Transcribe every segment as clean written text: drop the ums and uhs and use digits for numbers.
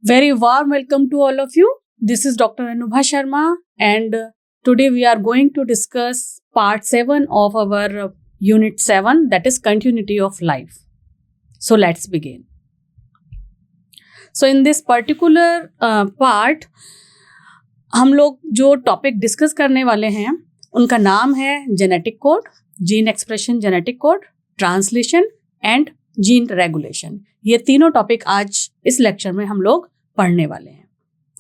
Very warm welcome to all of you. This is Dr. Anubha Sharma, and today we are going to discuss part 7 of our unit 7, that is continuity of life. So let's begin. So in this particular part हम लोग जो topic discuss करने वाले हैं उनका नाम है genetic code, gene expression genetic code, translation and gene regulation. ये तीनों टॉपिक आज इस लेक्चर में हम लोग पढ़ने वाले हैं.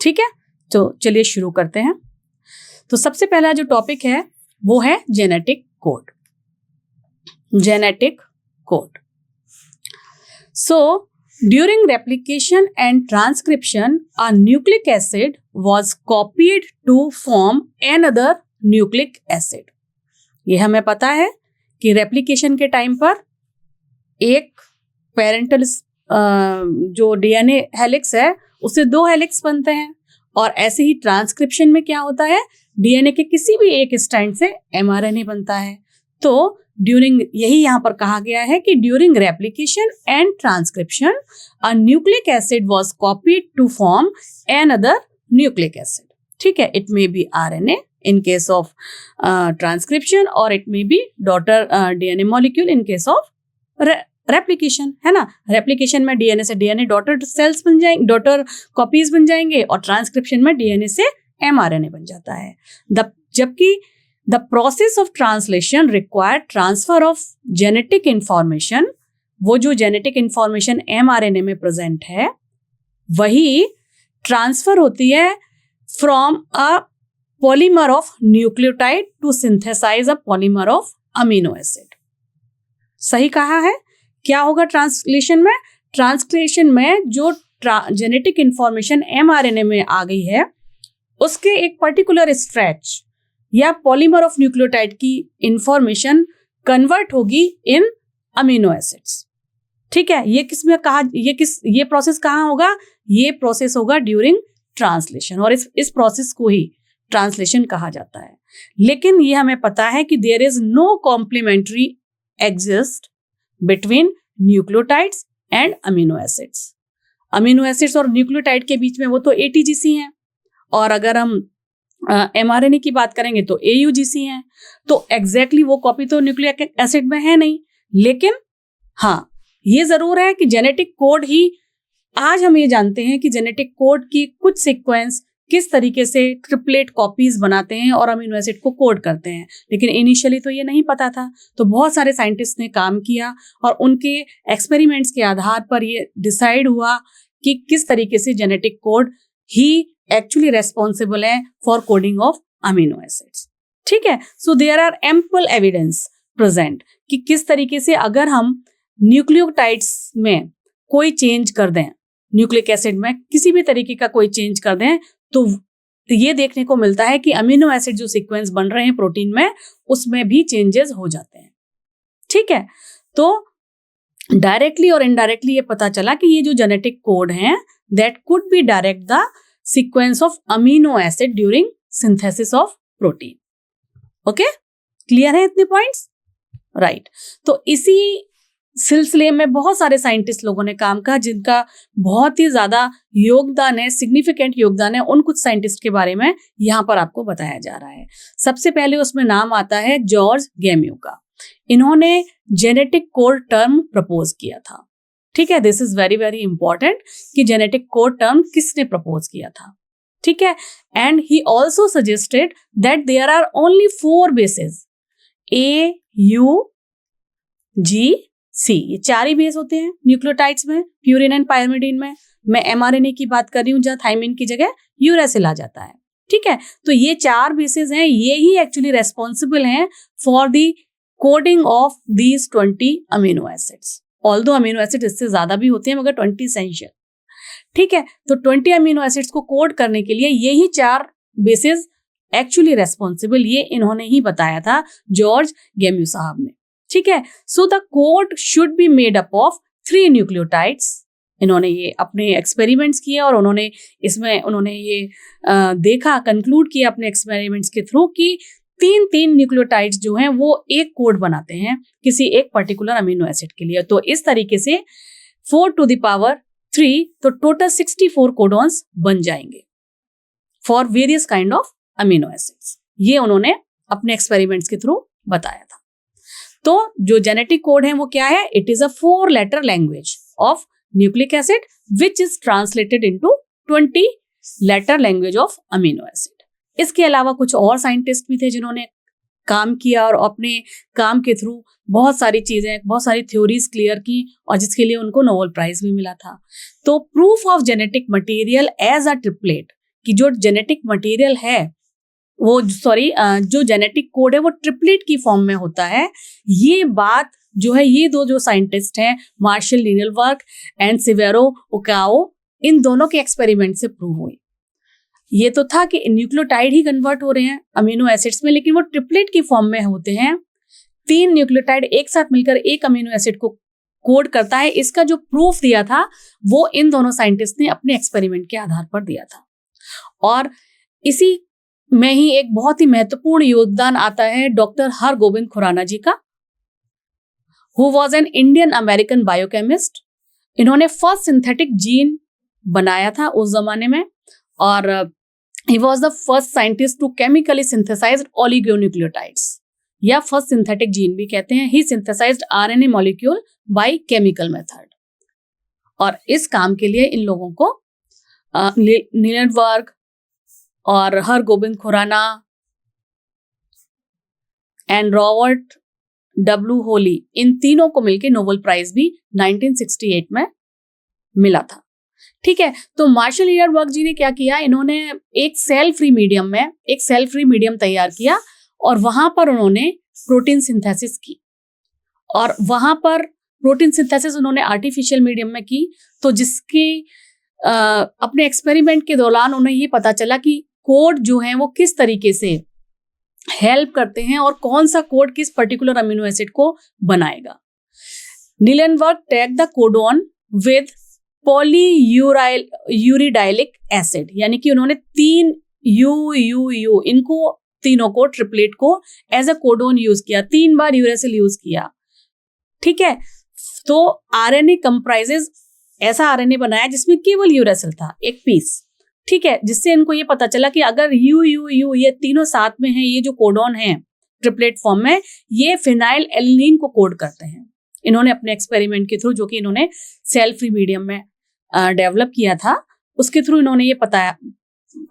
ठीक है, तो चलिए शुरू करते हैं. तो सबसे पहला जो टॉपिक है वो है genetic code. Genetic code. So during replication and transcription, a nucleic acid was copied to form another nucleic acid. ये हमें पता है कि रेप्लिकेशन के टाइम पर एक पेरेंटल जो डीएनए हेलिक्स है उससे 2 हेलिक्स बनते हैं, और ऐसे ही ट्रांसक्रिप्शन में क्या होता है, डीएनए के किसी भी एक स्ट्रैंड से एमआरएनए बनता है. तो ड्यूरिंग, यही यहाँ पर कहा गया है कि during replication and transcription a nucleic acid was copied to form an other nucleic acid. ठीक है, it may be RNA in case of transcription, और it may be daughter DNA molecule in case of replication. है ना, replication में DNA से DNA daughter cells बन जाएंगे, daughter copies बन जाएंगे, और ट्रांसक्रिप्शन में डीएनए से एमआरएनए बन जाता है. जबकि the process of translation require transfer of genetic information. वो जो genetic information mRNA में present है वही ट्रांसफर होती है from a polymer of nucleotide to synthesize a polymer of amino acid. सही कहा है. क्या होगा ट्रांसलेशन में? ट्रांसलेशन में जो जेनेटिक इंफॉर्मेशन mRNA में आ गई है उसके एक पर्टिकुलर स्ट्रेच या पॉलीमर ऑफ न्यूक्लियोटाइड की इंफॉर्मेशन कन्वर्ट होगी इन अमीनो एसिड्स. ठीक है, ये किस में कहा, ये प्रोसेस कहाँ होगा? ये प्रोसेस होगा ड्यूरिंग ट्रांसलेशन, और इस प्रोसेस को ही ट्रांसलेशन कहा जाता है. लेकिन ये हमें पता है कि there is no complementary exist between nucleotides and amino acids. Amino acids और न्यूक्लियोटाइड के बीच में वो तो एटीजीसी हैं, और अगर हम mRNA की बात करेंगे तो AUGC हैं. तो एग्जैक्टली वो कॉपी तो न्यूक्लिक एसिड में है नहीं, लेकिन हाँ ये जरूर है कि जेनेटिक कोड ही, आज हम ये जानते हैं कि जेनेटिक कोड की कुछ सीक्वेंस किस तरीके से ट्रिपलेट कॉपीज बनाते हैं और अमीनो एसिड को कोड करते हैं. लेकिन इनिशियली तो ये नहीं पता था. तो बहुत सारे साइंटिस्ट ने काम किया और उनके एक्सपेरिमेंट्स के आधार पर ये डिसाइड हुआ कि किस तरीके से जेनेटिक कोड ही एक्चुअली रेस्पॉन्सिबल है for coding of amino acids. ठीक है, so there are ample evidence present कि किस तरीके से अगर हम न्यूक्लियोटाइड्स में कोई चेंज कर दें, न्यूक्लिक एसिड में किसी भी तरीके का कोई चेंज कर दें, तो ये देखने को मिलता है कि अमीनो एसिड जो सीक्वेंस बन रहे हैं प्रोटीन में उसमें भी चेंजेस हो जाते हैं. ठीक है, तो डायरेक्टली और इनडायरेक्टली ये पता चला कि ये जो जेनेटिक कोड है that could be direct the sequence of amino acid during synthesis of protein. Okay, clear है इतने पॉइंट्स? राइट. तो इसी सिलसिले में बहुत सारे साइंटिस्ट लोगों ने काम किया जिनका बहुत ही ज्यादा योगदान है, सिग्निफिकेंट योगदान है. उन कुछ साइंटिस्ट के बारे में यहाँ पर आपको बताया जा रहा है. सबसे पहले उसमें नाम आता है जॉर्ज गैम्यू का. इन्होंने जेनेटिक कोड टर्म प्रपोज किया था. ठीक है, this is very very important कि जेनेटिक कोड टर्म किसने प्रपोज किया था. ठीक है, and he also suggested that there are only 4 bases, A, U, G, C. ये 4 ही बेस होते हैं न्यूक्लियोटाइड्स में, प्यूरिन एंड पायरिमिडीन में. मैं mRNA की बात कर रही हूँ जहाँ थाइमिन की जगह यूरेसिल आ जाता है. ठीक है, तो ये 4 बेसेस हैं, ये ही एक्चुअली रेस्पॉन्सिबल हैं for the coding of these 20 amino acids. Although amino acid इससे ज्यादा भी होते हैं मगर 20 एसेंशियल. ठीक है, तो 20 अमीनो एसिड्स को कोड करने के लिए यही 4 बेसिस एक्चुअली रेस्पॉन्सिबल, ये इन्होंने ही बताया था जॉर्ज गैम्यू साहब ने. ठीक है, so the code should be made up of 3 nucleotides. इन्होंने ये अपने एक्सपेरिमेंट्स किए और उन्होंने ये देखा, कंक्लूड किया अपने एक्सपेरिमेंट्स के थ्रू कि 3 न्यूक्लियोटाइड्स जो हैं वो एक कोड बनाते हैं किसी एक पर्टिकुलर अमीनो एसिड के लिए. तो इस तरीके से 4 to the power 3 तो टोटल 64 कोडॉन्स बन जाएंगे for various kind of amino acids. ये उन्होंने अपने एक्सपेरिमेंट्स के थ्रू बताया था। तो जो जेनेटिक कोड है वो क्या है? It is a 4 letter language of nucleic acid which is translated into 20 letter language of amino acid. इसके अलावा कुछ और साइंटिस्ट भी थे जिन्होंने काम किया और अपने काम के थ्रू बहुत सारी चीजें, बहुत सारी थ्योरीज क्लियर की और जिसके लिए उनको नोबेल प्राइज भी मिला था। तो proof of genetic material as a triplet, कि जो जेनेटिक मटेरियल है वो जो जेनेटिक कोड है वो ट्रिपलेट की फॉर्म में होता है, ये बात जो है ये दो जो साइंटिस्ट हैं मार्शल नीडलवर्क एंड सेवेरो ओकाओ, इन दोनों के एक्सपेरिमेंट से प्रूव हुई। ये तो था कि न्यूक्लियोटाइड ही कन्वर्ट हो रहे हैं अमीनो एसिड्स में, लेकिन वो ट्रिपलेट की फॉर्म में होते हैं। 3 न्यूक्लियोटाइड एक साथ मिलकर एक अमीनो एसिड को कोड करता है। इसका जो प्रूफ दिया था वो इन दोनों साइंटिस्ट ने अपने एक्सपेरिमेंट के आधार पर दिया था। और इसी में ही एक बहुत ही महत्वपूर्ण योगदान आता है डॉक्टर हरगोविंद खुराना जी का, who was an Indian American biochemist. इन्होंने फर्स्ट सिंथेटिक जीन बनाया था उस जमाने में, और he was the first scientist to chemically synthesize oligonucleotides, या फर्स्ट सिंथेटिक जीन भी कहते हैं। he synthesized RNA molecule by chemical method। और इस काम के लिए इन लोगों को नीलनबर्ग और Hargobind Khorana and Robert W Holley, इन तीनों को मिलकर नोबेल प्राइज भी 1968 में मिला था। ठीक है, तो मार्शल नीडलबर्ग जी ने क्या किया, इन्होंने एक सेल फ्री मीडियम तैयार किया और वहां पर उन्होंने प्रोटीन सिंथेसिस की। और वहां पर प्रोटीन सिंथेसिस उन्होंने आर्टिफिशियल मीडियम में की, तो जिसकी अपने एक्सपेरिमेंट के दौरान उन्हें ये पता चला कि कोड जो है वो किस तरीके से हेल्प करते हैं और कौन सा कोड किस पर्टिकुलर अमीनो एसिड को बनाएगा। Nirenberg tag the codon with polyuridylic acid, यानी कि उन्होंने 3 यू इनको तीनों को ट्रिपलेट को एज अ कोडोन यूज किया, 3 बार यूरेसिल यूज किया। ठीक है, तो आरएनए कंप्राइजेस, ऐसा आरएनए बनाया जिसमें केवल यूरेसिल था, एक पीस। ठीक है, जिससे इनको ये पता चला कि अगर यू ये तीनों साथ में हैं, ये जो कोडोन है ट्रिपलेट फॉर्म में, ये फिनाइल एलिनीन को कोड करते हैं। इन्होंने अपने एक्सपेरिमेंट के थ्रू, जो कि इन्होंने सेल फ्री मीडियम में डेवलप किया था, उसके थ्रू इन्होंने ये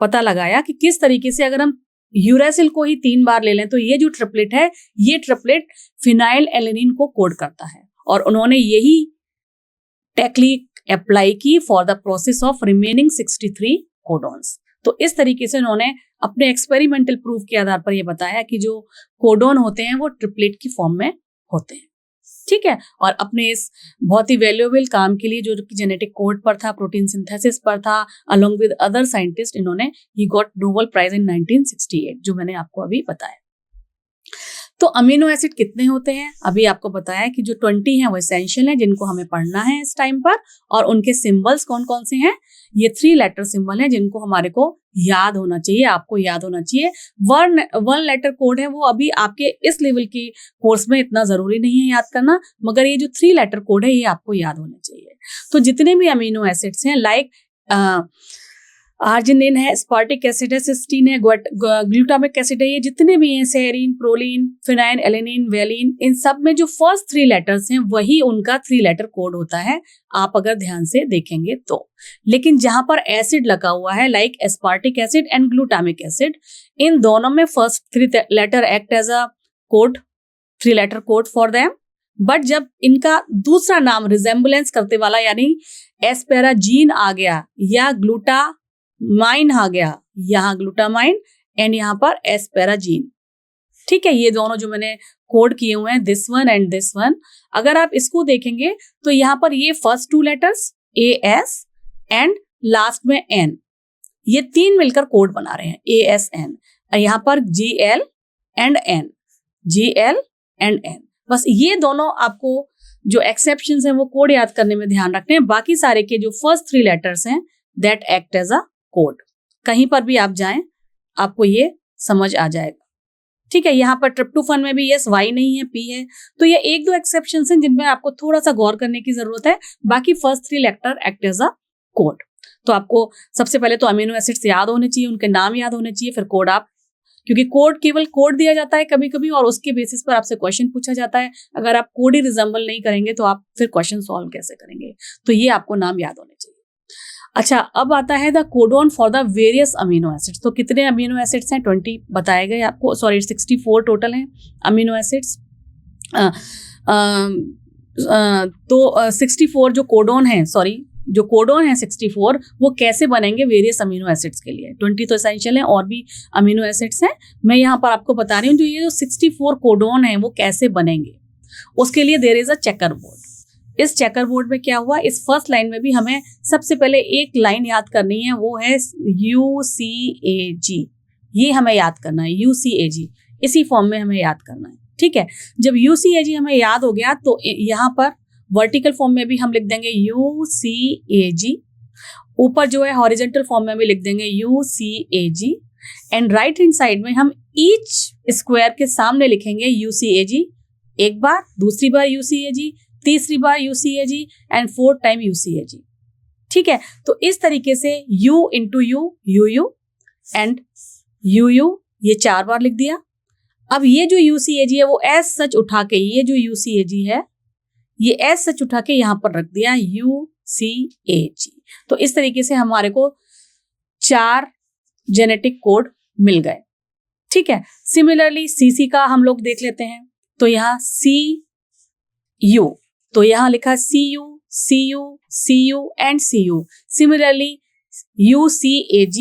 पता लगाया कि किस तरीके से अगर हम यूरेसिल को ही 3 बार ले लें तो ये जो ट्रिपलेट है, ये ट्रिपलेट फिनाइल एलिनीन को कोड करता है। और उन्होंने यही टेक्निक अप्लाई की for the process of remaining 63 codons. तो इस तरीके से उन्होंने अपने एक्सपेरिमेंटल प्रूफ के आधार पर यह बताया कि जो कोडॉन होते हैं वो ट्रिपलेट की फॉर्म में होते हैं। ठीक है, और अपने इस बहुत ही वैल्यूएबल काम के लिए, जो जेनेटिक कोड पर था, प्रोटीन सिंथेसिस पर था, अलोंग विद अदर साइंटिस्ट, इन्होंने he got Nobel prize in 1968, जो मैंने आपको अभी बताया। तो अमीनो एसिड कितने होते हैं? अभी आपको बताया कि जो 20 हैं वो एसेंशियल हैं, जिनको हमें पढ़ना है इस टाइम पर, और उनके सिंबल्स कौन कौन से हैं? ये 3 लेटर सिंबल हैं जिनको हमारे को याद होना चाहिए, आपको याद होना चाहिए। 1 लेटर कोड है वो अभी आपके इस लेवल के कोर्स में इतना जरूरी नहीं है याद करना, मगर ये जो 3 लेटर कोड है ये आपको याद होने चाहिए। तो जितने भी अमीनो एसिड्स हैं, लाइक आर्जिनिन है, स्पार्टिक एसिड है, सिस्टीन है, ग्लूटामिक एसिड है, ये जितने भी हैं, सेरीन, प्रोलीन, फिनाइन, एलेनिन, वेलिन, इन सब में जो फर्स्ट 3 लेटर्स हैं वही उनका 3 लेटर कोड होता है, आप अगर ध्यान से देखेंगे तो। लेकिन जहां पर एसिड लगा हुआ है, like aspartic acid and glutamic acid, इन दोनों में first 3 letter act as a code, 3 letter code for them. But जब इनका दूसरा नाम रिजेम्बलेंस करते वाला, यानी एस्पेराजीन आ गया या ग्लूटामाइन आ गया, यहाँ ग्लूटामाइन एंड यहाँ पर एस्पेराजीन। ठीक है, ये दोनों जो मैंने कोड किए हुए हैं, this one and this one, अगर आप इसको देखेंगे तो यहाँ पर ये first 2 letters AS and last में N, ये 3 मिलकर कोड बना रहे हैं ASN। यहाँ पर GL एंड N, बस ये दोनों आपको जो एक्सेप्शंस हैं वो कोड याद करने में ध्यान रखते हैं। बाकी सारे के जो फर्स्ट 3 लेटर्स हैं that act as a code. कहीं पर भी आप जाएं आपको ये समझ आ जाएगा। ठीक है, यहाँ पर ट्रिप्टोफन में भी यस वाई नहीं है, पी है। तो ये एक दो एक्सेप्शन हैं जिनमें आपको थोड़ा सा गौर करने की जरूरत है। बाकी first 3 letter act as a code. तो आपको सबसे पहले तो अमीनो एसिड्स याद होने चाहिए, उनके नाम याद होने चाहिए, फिर कोड आप, क्योंकि कोड केवल कोड दिया जाता है कभी कभी और उसके बेसिस पर आपसे क्वेश्चन पूछा जाता है। अगर आप कोड ही रिजेंबल नहीं करेंगे तो आप फिर क्वेश्चन सॉल्व कैसे करेंगे। तो ये आपको नाम याद होने चाहिए। अच्छा, अब आता है the codon for the various amino acids. तो कितने अमीनो एसिड्स हैं? 20 बताए गए आपको, सॉरी 64 टोटल हैं अमीनो एसिड्स। तो 64 जो कोडोन है, सॉरी जो कोडोन है 64, वो कैसे बनेंगे वेरियस अमीनो एसिड्स के लिए। 20 तो एसेंशियल है, और भी अमीनो एसिड्स हैं। मैं यहाँ पर आपको बता रही हूँ जो ये जो 64 कोडोन है वो कैसे बनेंगे। उसके लिए there is a checkerboard. इस चेकर बोर्ड में क्या हुआ, इस फर्स्ट लाइन में भी हमें सबसे पहले एक लाइन याद करनी है, वो है UCAG। ये हमें याद करना है, UCAG इसी फॉर्म में हमें याद करना है। ठीक है, जब UCAG हमें याद हो गया तो यहाँ पर वर्टिकल फॉर्म में भी हम लिख देंगे UCAG, ऊपर जो है हॉरिजेंटल फॉर्म में भी लिख देंगे UCAG, and right hand side में हम ईच स्क्वायर के सामने लिखेंगे UCAG, एक बार, दूसरी बार UCAG, तीसरी बार UCAG and 4th time UCAG। ठीक है, तो इस तरीके से U into U, UU and UU, ये 4 बार लिख दिया। अब ये जो UCAG है वो एज सच उठा के, ये जो UCAG है ये एज सच उठा के यहां पर रख दिया UCAG। तो इस तरीके से हमारे को 4 जेनेटिक कोड मिल गए। ठीक है, सिमिलरली CC का हम लोग देख लेते हैं। तो यहाँ CU, तो यहाँ लिखा CU, CU, CU and CU। Similarly UCAG,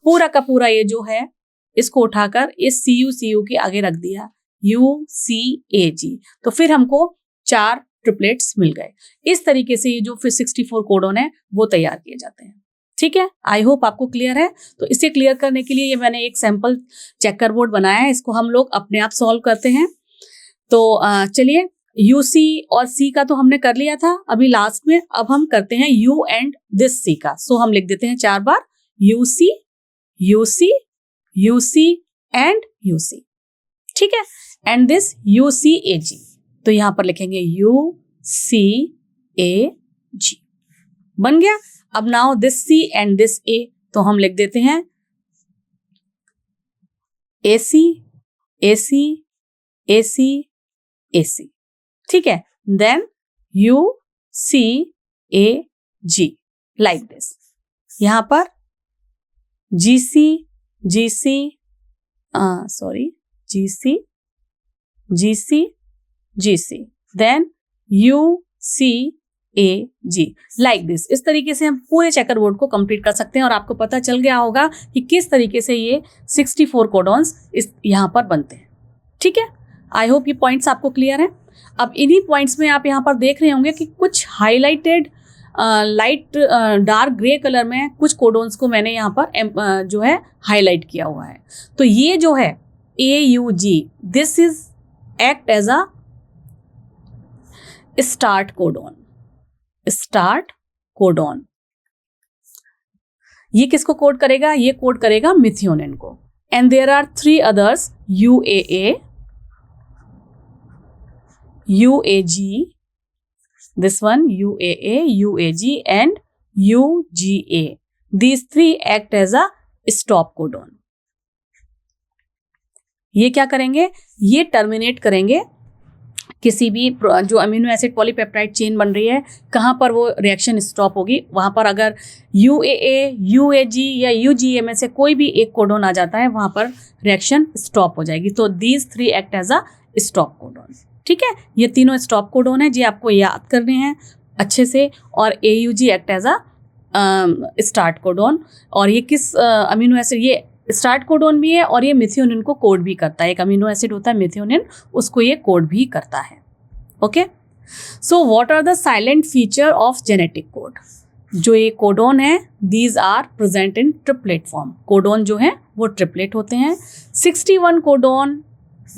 पूरा का पूरा ये जो है इसको उठाकर इस CU के आगे रख दिया UCAG। तो फिर हमको 4 ट्रिपलेट्स मिल गए। इस तरीके से ये जो फिर 64 कोडोन है वो तैयार किए जाते हैं। ठीक है, आई होप आपको क्लियर है। तो इसे क्लियर करने के लिए ये मैंने एक सैंपल चेकर बोर्ड बनाया है, इसको हम लोग अपने आप सॉल्व करते हैं। तो चलिए, UC और C का तो हमने कर लिया था अभी लास्ट में, अब हम करते हैं U एंड दिस C का। सो हम लिख देते हैं 4 बार UC, UC, UC and UC। ठीक है, एंड दिस UCAG, तो यहां पर लिखेंगे UCAG, बन गया। अब now this C and this A, तो हम लिख देते हैं AC, AC, AC, AC। ठीक है, देन UCAG लाइक दिस। यहां पर GC, GC, sorry GC, GC, GC, then UCAG like this. इस तरीके से हम पूरे चेकर बोर्ड को कंप्लीट कर सकते हैं और आपको पता चल गया होगा कि किस तरीके से ये 64 कोडॉन्स इस यहाँ पर बनते हैं। ठीक है, आई होप ये पॉइंट्स आपको क्लियर हैं। अब इन्हीं पॉइंट्स में आप यहाँ पर देख रहे होंगे कि कुछ highlighted light dark grey colour में कुछ कोडॉन्स को मैंने यहाँ पर जो है हाईलाइट किया हुआ है। तो ये जो है AUG, this is act as a start codon. Start codon ये किसको कोड करेगा? ये कोड करेगा मिथियोनिन को। And there are 3 others, UAA, UAG, this one UAA, UAG and UGA. These 3 act as a stop codon. ये क्या करेंगे? ये टर्मिनेट करेंगे किसी भी जो अमीनो एसिड पॉलीपेप्टाइड चेन बन रही है, कहाँ पर वो रिएक्शन स्टॉप होगी, वहाँ पर अगर UAA, UAG या UGA में से कोई भी एक कोडोन आ जाता है वहाँ पर रिएक्शन स्टॉप हो जाएगी। तो these 3 act as a stop codon. ठीक है, ये तीनों स्टॉप कोडोन है, जी आपको याद करने हैं अच्छे से। और AUG act as a start codon. और ये किस अमीनो एसिड, ये स्टार्ट कोडोन भी है और ये मिथियोनिन को कोड भी करता है। एक अमीनो एसिड होता है मिथियोनिन, उसको ये कोड भी करता है। Okay, so what are the silent feature of genetic code? जो ये कोडोन है, these are present in triplet form. Codon जो है वो ट्रिपलेट होते हैं। 61 codon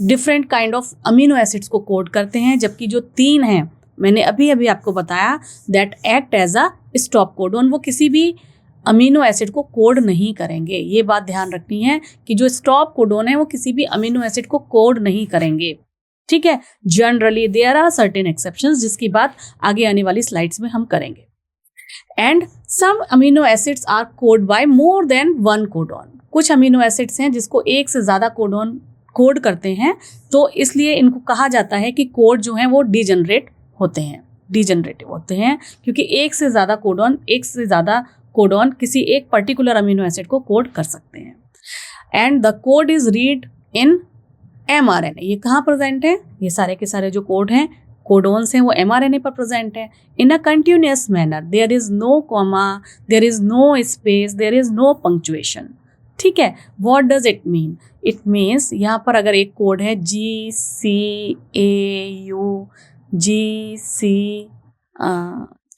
different kind of amino acids को कोड करते हैं, जबकि जो 3 हैं मैंने अभी अभी आपको बताया that act as a stop codon, वो किसी भी अमीनो एसिड को कोड नहीं करेंगे। ये बात ध्यान रखनी है कि जो स्टॉप कोडोन है वो किसी भी अमीनो एसिड को कोड नहीं करेंगे, ठीक है। Generally there are certain exceptions, जिसकी बात आगे आने वाली स्लाइड्स में हम करेंगे। And some amino acids are code by more than one codon. कुछ अमीनो एसिड्स हैं जिसको एक से ज्यादा कोडॉन कोड करते हैं, तो इसलिए इनको कहा जाता है कि कोड जो है वो डिजेनरेटिव होते हैं, क्योंकि एक से ज्यादा कोडॉन किसी एक पर्टिकुलर अमीनो एसिड को कोड कर सकते हैं। And the code is read in mRNA। ये कहाँ प्रेजेंट है? ये सारे के सारे जो कोड हैं, कोडोन्स हैं, वो mRNA पर प्रेजेंट है। In a continuous manner, there is no comma, there is no space, there is no punctuation, ठीक है। What does it mean? It means यहाँ पर अगर एक कोड है GCAU,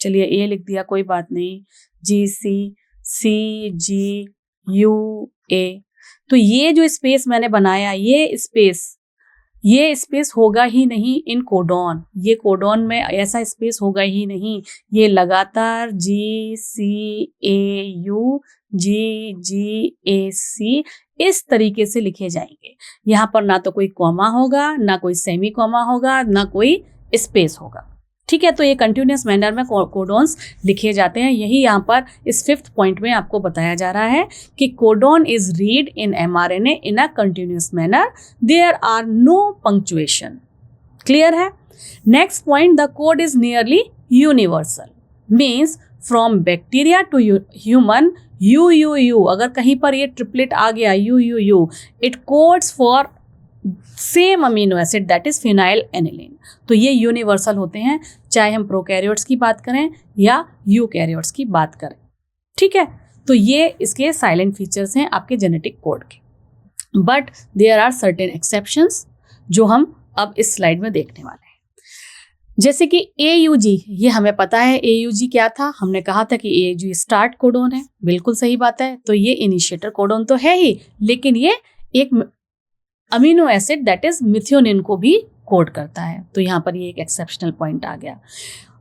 चलिए ए लिख दिया, कोई बात नहीं, GCCGUA, तो ये जो स्पेस मैंने बनाया, ये स्पेस होगा ही नहीं इन कोडॉन। ये कोडॉन में ऐसा स्पेस होगा ही नहीं। ये लगातार GCAU GGAC इस तरीके से लिखे जाएंगे। यहाँ पर ना तो कोई कॉमा होगा, ना कोई सेमी कॉमा होगा, ना कोई स्पेस होगा, ठीक है। तो ये कंटिन्यूअस मैनर में कोडॉन्स लिखे जाते हैं। यही यहाँ पर इस 5th पॉइंट में आपको बताया जा रहा है कि codon is read in mRNA in a continuous manner, there are no punctuation. Clear है? Next point, the code is nearly universal, means from bacteria to human, UUU, अगर कहीं पर ये ट्रिपलेट आ गया UUU, it codes for same amino acid, that is phenylalanine. तो ये universal होते हैं, चाहे हम प्रोकैरियोट्स की बात करें या यूकैरियोट्स की बात करें, ठीक है। तो ये इसके साइलेंट फीचर्स हैं आपके जेनेटिक कोड के। But there are certain exceptions जो हम अब इस स्लाइड में देखने वाले हैं। जैसे कि AUG, ये हमें पता है AUG क्या था। हमने कहा था कि AUG स्टार्ट कोडोन है, बिल्कुल सही बात है। तो ये इनिशिएटर कोडोन तो है ही, लेकिन ये एक amino acid that is methionine को भी कोड करता है। तो यहाँ पर ये एक एक्सेप्शनल पॉइंट आ गया।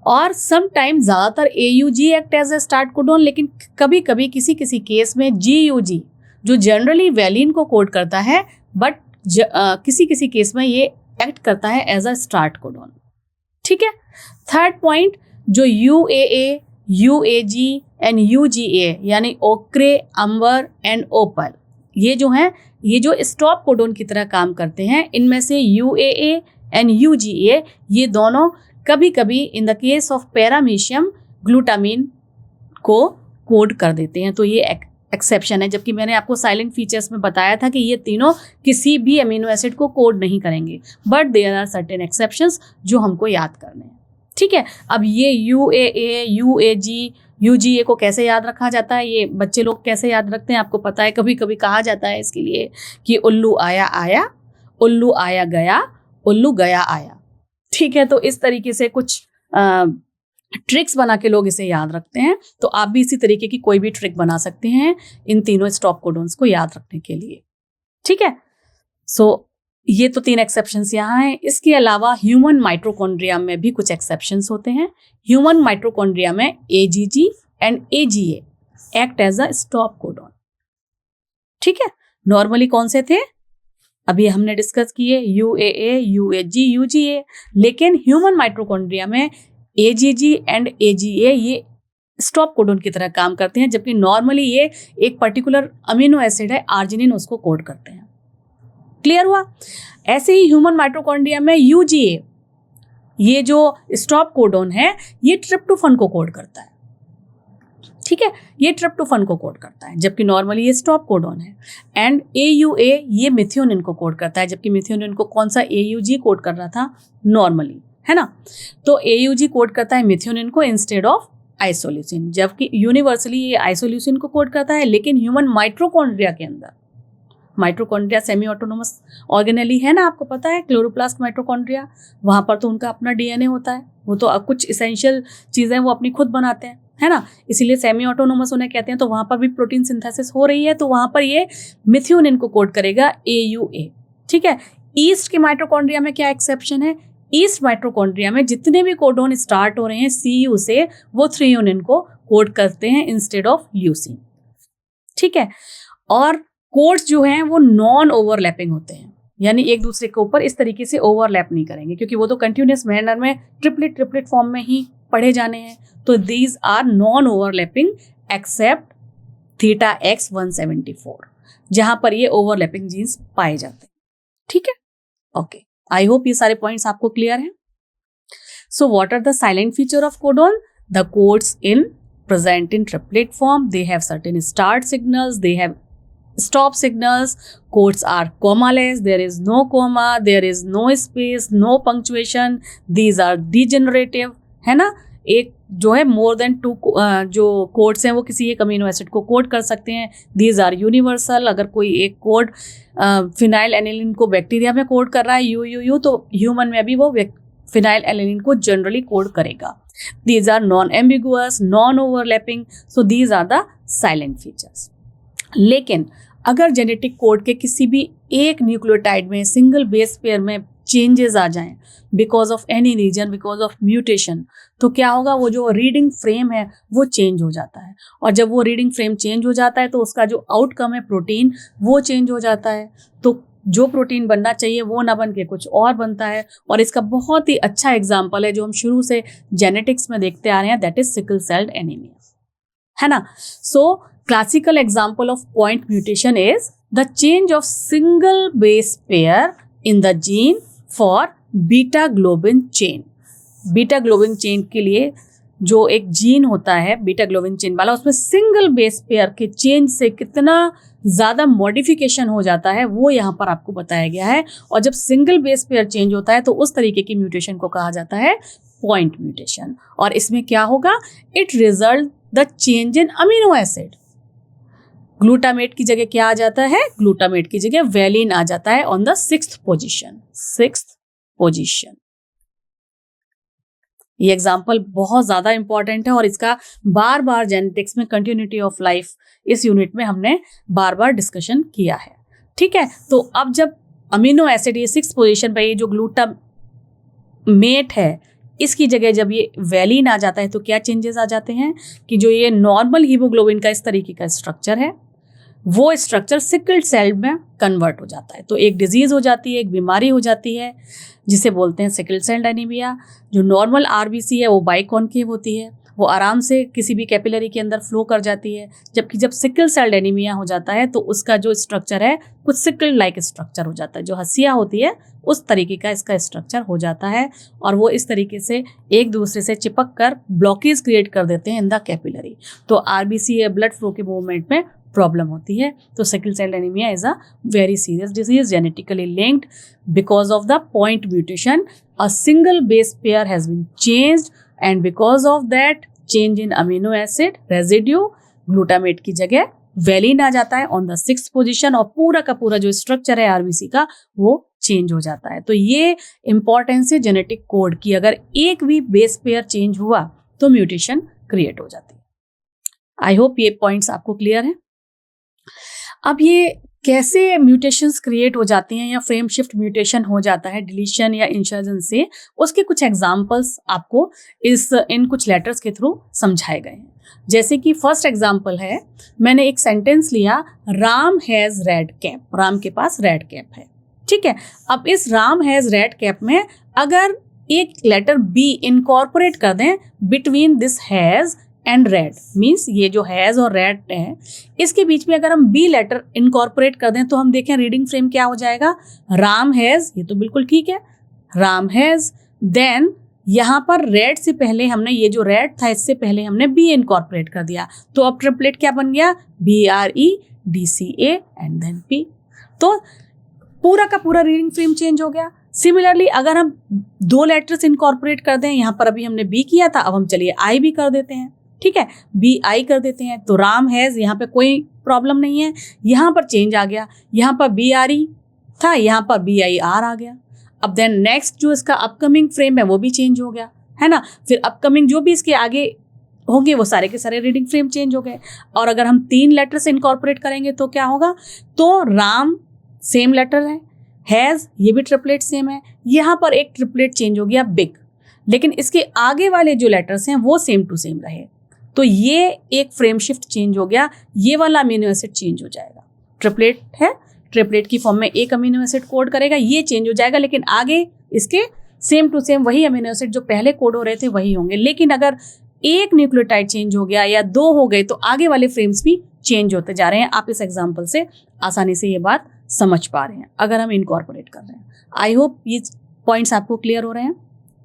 और सम टाइम ज़्यादातर AUG act as a start codon, लेकिन कभी कभी किसी केस में GUG, जो जनरली वैलिन को कोड करता है, बट किसी केस में ये एक्ट करता है एज अ स्टार्ट कोडोन, ठीक है। थर्ड पॉइंट, जो UAA, UAG एंड UGA यानी ओक्रे, अंबर एंड ओपल, ये जो हैं, ये जो स्टॉप कोडोन की तरह काम करते हैं, इनमें से UAA एंड UGA ये दोनों कभी कभी in the case of paramecium glutamine को कोड कर देते हैं। तो ये एक्सेप्शन है, जबकि मैंने आपको साइलेंट फीचर्स में बताया था कि ये तीनों किसी भी अमीनो एसिड को कोड नहीं करेंगे। But there are certain exceptions जो हमको याद करने हैं, ठीक है। अब ये UAA, UAG, UGA को कैसे याद रखा जाता है? ये बच्चे लोग कैसे याद रखते हैं आपको पता है। कभी कभी कहा जाता है इसके लिए कि उल्लू आया आया, उल्लू आया गया, उल्लू गया आया, ठीक है। तो इस तरीके से कुछ ट्रिक्स बना के लोग इसे याद रखते हैं। तो आप भी इसी तरीके की कोई भी ट्रिक बना सकते हैं इन तीनों स्टॉप कोडोन्स को याद रखने के लिए, ठीक है। सो ये तो 3 एक्सेप्शंस यहाँ हैं। इसके अलावा ह्यूमन माइटोकॉन्ड्रिया में भी कुछ एक्सेप्शंस होते हैं। ह्यूमन माइटोकॉन्ड्रिया में AGG and AGA act as a stop codon, ठीक है। नॉर्मली कौन से थे? अभी हमने डिस्कस किए UAA, UAG, UGA, लेकिन ह्यूमन माइटोकॉन्ड्रिया में AGG एंड AGA ये स्टॉप कोडोन की तरह काम करते हैं, जबकि नॉर्मली ये एक पर्टिकुलर अमीनो एसिड है आर्जिनिन, उसको कोड करते हैं। क्लियर हुआ? ऐसे ही ह्यूमन माइटोकॉन्ड्रिया में UGA ये जो स्टॉप कोडोन है, ये ट्रिप्टोफन को कोड करता है, ठीक है। ये ट्रिप्टोफन को कोड करता है, जबकि नॉर्मली ये स्टॉप कोडोन है। एंड AUA ये मिथियोनिन को कोड करता है, जबकि मिथियोनिन को कौन सा AUG कोड कर रहा था नॉर्मली, है ना। तो AUG कोड करता है मिथियोनिन को इंस्टेड ऑफ आइसोल्यूसिन, जबकि यूनिवर्सली ये आइसोल्यूसिन को कोड करता है। लेकिन ह्यूमन माइटोकॉन्ड्रिया के अंदर, माइटोकॉन्ड्रिया सेमी ऑटोनोमस ऑर्गेनेली है ना, आपको पता है, क्लोरोप्लास्ट माइटोकॉन्ड्रिया, वहाँ पर तो उनका अपना DNA होता है, वो तो कुछ इसेंशियल चीज़ें वो अपनी खुद बनाते हैं, है ना, इसीलिए सेमी ऑटोनोमस उन्हें कहते हैं। तो वहाँ पर भी प्रोटीन सिंथेसिस हो रही है, तो वहाँ पर ये मिथियोनिन को कोड करेगा AUA, ठीक है। ईस्ट के माइटोकॉन्ड्रिया में क्या एक्सेप्शन है? ईस्ट माइटोकॉन्ड्रिया में जितने भी कोडोन स्टार्ट हो रहे हैं CU से, वो 3 यूनियन को कोड करते हैं इंस्टेड ऑफ ल्यूसीन। ठीक है, और कोड्स जो हैं वो नॉन ओवरलैपिंग होते हैं, यानी एक दूसरे के ऊपर इस तरीके से ओवरलैप नहीं करेंगे, क्योंकि वो तो कंटिन्यूस मैनर में ट्रिपलेट फॉर्म में ही पढ़े जाने हैं। तो these are non overlapping except theta X 174, जहां पर ये ओवरलैपिंग जीन्स पाए जाते हैं। ठीक है, ओके, आई होप ये सारे पॉइंट्स आपको क्लियर हैं। So what are the silent feature of codon? The codes in present in triplet form, they have certain start signals, they have stop signals, codes are commaless, there is no comma, there is no space, no punctuation, these are degenerative, है ना। एक जो है more than 2 जो codes हैं वो किसी एक अमीनो एसिड को कोड कर सकते हैं। these are universal, अगर कोई एक कोड फिनाइल एनिलिन को बैक्टीरिया में कोड कर रहा है यू, तो ह्यूमन में भी वो फिनाइल एनिलिन को जनरली कोड करेगा। These are non-ambiguous, non-overlapping, so these are the silent features. लेकिन अगर जेनेटिक कोड के किसी भी एक न्यूक्लियोटाइड में सिंगल बेस पेयर में चेंजेस आ जाएं because of any reason, because of mutation, तो क्या होगा, वो जो रीडिंग फ्रेम है वो चेंज हो जाता है। और जब वो रीडिंग फ्रेम चेंज हो जाता है तो उसका जो आउटकम है प्रोटीन वो चेंज हो जाता है। तो जो प्रोटीन बनना चाहिए वो ना बन के कुछ और बनता है। और इसका बहुत ही अच्छा एग्जाम्पल है जो हम शुरू से जेनेटिक्स में देखते आ रहे हैं, that is sickle sailed anaemia, है ना। सो classical example of point mutation is the change of single base pair in the gene for beta globin chain. Beta globin chain के लिए जो एक जीन होता है बीटा ग्लोबिन चेन वाला, उसमें सिंगल बेस पेयर के चेंज से कितना ज़्यादा मॉडिफिकेशन हो जाता है वो यहाँ पर आपको बताया गया है। और जब सिंगल बेस पेयर चेंज होता है तो उस तरीके की म्यूटेशन को कहा जाता है पॉइंट म्यूटेशन। और इसमें क्या होगा, it result the change in amino acid. Glutamate की जगह क्या आ जाता है, ग्लूटामेट की जगह वेलिन आ जाता है ऑन द 6th पोजीशन। ये एग्जाम्पल बहुत ज़्यादा इंपॉर्टेंट है और इसका बार बार जेनेटिक्स में कंटिन्यूटी ऑफ लाइफ इस यूनिट में हमने बार बार डिस्कशन किया है। ठीक है, तो अब जब अमीनो एसिड ये 6th पोजीशन पे, ये जो ग्लूटामेट है इसकी जगह जब ये वेलिन आ जाता है तो क्या चेंजेस आ जाते हैं कि जो ये नॉर्मल हीमोग्लोबिन का इस तरीके का स्ट्रक्चर है वो स्ट्रक्चर सिकल सेल में कन्वर्ट हो जाता है। तो एक डिजीज़ हो जाती है, एक बीमारी हो जाती है जिसे बोलते हैं सिकल सेल एनीमिया। जो नॉर्मल आरबीसी है वो बाइकॉन्केव होती है, वो आराम से किसी भी कैपिलरी के अंदर फ्लो कर जाती है। जबकि जब सिकल सेल एनीमिया हो जाता है तो उसका जो स्ट्रक्चर है कुछ सिकल लाइक स्ट्रक्चर हो जाता है, जो हसिया होती है उस तरीके का इसका स्ट्रक्चर हो जाता है। और वो इस तरीके से एक दूसरे से चिपक कर ब्लॉकेज क्रिएट कर देते हैं इन द कैपिलरी। तो आरबीसी या ब्लड फ्लो के मूवमेंट में प्रॉब्लम होती है। तो sickle cell anaemia is a very serious disease genetically linked because of the point mutation. A single base pair has been changed and because of that change in amino acid residue, glutamate की जगह valine आ जाता है on the 6th position और पूरा का पूरा जो structure है आरबीसी का वो चेंज हो जाता है। तो ये इंपॉर्टेंस है जेनेटिक कोड की, अगर एक भी बेस पेयर चेंज हुआ तो म्यूटेशन क्रिएट हो जाती है। आई होप ये पॉइंट्स आपको क्लियर है। अब ये कैसे म्यूटेशंस क्रिएट हो जाती हैं या फ्रेम शिफ्ट म्यूटेशन हो जाता है डिलीशन या इंसर्जन से, उसके कुछ एग्जांपल्स आपको इन कुछ लेटर्स के थ्रू समझाए गए हैं। जैसे कि फर्स्ट एग्जांपल है, मैंने एक सेंटेंस लिया, Ram has red cap, Ram के पास रेड कैप है। ठीक है, अब इस राम हैज़ रेड कैप में अगर एक लेटर बी इनकॉर्पोरेट कर दें between this has and red, means ये जो हैज़ और रेड है इसके बीच में अगर हम बी लेटर इनकॉर्पोरेट कर दें तो हम देखें रीडिंग फ्रेम क्या हो जाएगा, राम हैज़, ये तो बिल्कुल ठीक है, राम हैज़। देन यहाँ पर रेड से पहले हमने, ये जो रेड था इससे पहले हमने बी इनकॉर्पोरेट कर दिया, तो अब ट्रिपलेट क्या बन गया, BREDCA एंड देन P। तो पूरा का पूरा रीडिंग फ्रेम चेंज हो गया। सिमिलरली अगर हम 2 लेटर्स इनकॉर्पोरेट कर दें, यहाँ पर अभी हमने बी किया था, अब हम चलिए आई भी कर देते हैं। ठीक है, BI कर देते हैं, तो राम हैज़, यहाँ पे कोई प्रॉब्लम नहीं है, यहाँ पर चेंज आ गया, यहाँ पर BRE था, यहाँ पर BIR आ गया। अब देन नेक्स्ट जो इसका अपकमिंग फ्रेम है वो भी चेंज हो गया, है ना। फिर अपकमिंग जो भी इसके आगे होंगे वो सारे के सारे रीडिंग फ्रेम चेंज हो गए। और अगर हम 3 लेटर से इनकॉर्पोरेट करेंगे तो क्या होगा, तो राम सेम लेटर है, हैज़ ये भी ट्रिपलेट सेम है, यहाँ पर एक ट्रिपलेट चेंज हो गया बिग, लेकिन इसके आगे वाले जो लेटर्स हैं वो सेम टू सेम रहे, तो ये एक फ्रेम शिफ्ट चेंज हो गया, ये वाला अमीनो एसिड चेंज हो जाएगा। ट्रिपलेट है, ट्रिपलेट की फॉर्म में एक अमीनो एसिड कोड करेगा, ये चेंज हो जाएगा, लेकिन आगे इसके सेम टू सेम वही अमीनो एसिड जो पहले कोड हो रहे थे वही होंगे। लेकिन अगर एक न्यूक्लियोटाइड चेंज हो गया या 2 हो गए तो आगे वाले फ्रेम्स भी चेंज होते जा रहे हैं। आप इस एग्जाम्पल से आसानी से ये बात समझ पा रहे हैं अगर हम इनकॉर्पोरेट कर रहे हैं। आई होप ये पॉइंट्स आपको क्लियर हो रहे हैं।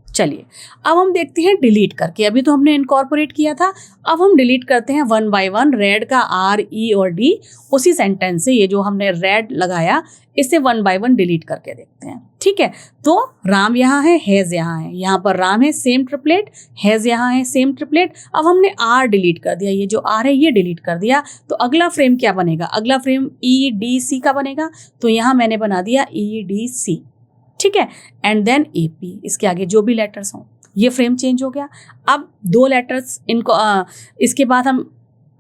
चलिए अब हम देखते हैं डिलीट करके। अभी तो हमने इनकॉर्पोरेट किया था, अब हम डिलीट करते हैं वन बाय वन। रेड का आर, ई और डी उसी सेंटेंस से, ये जो हमने रेड लगाया इससे वन बाय वन डिलीट करके देखते हैं। ठीक है, तो राम यहाँ है, हैज यहाँ है, यहाँ पर राम है सेम ट्रिपलेट, हैज यहाँ है सेम ट्रिपलेट। अब हमने आर डिलीट कर दिया, ये जो आर है ये डिलीट कर दिया, तो अगला फ्रेम क्या बनेगा? अगला फ्रेम ई डी सी का बनेगा, तो यहाँ मैंने बना दिया ई डी सी। ठीक है, एंड देन ए पी, इसके आगे जो भी लेटर्स हों, ये फ्रेम चेंज हो गया। अब 2 लेटर्स इनको इसके बाद हम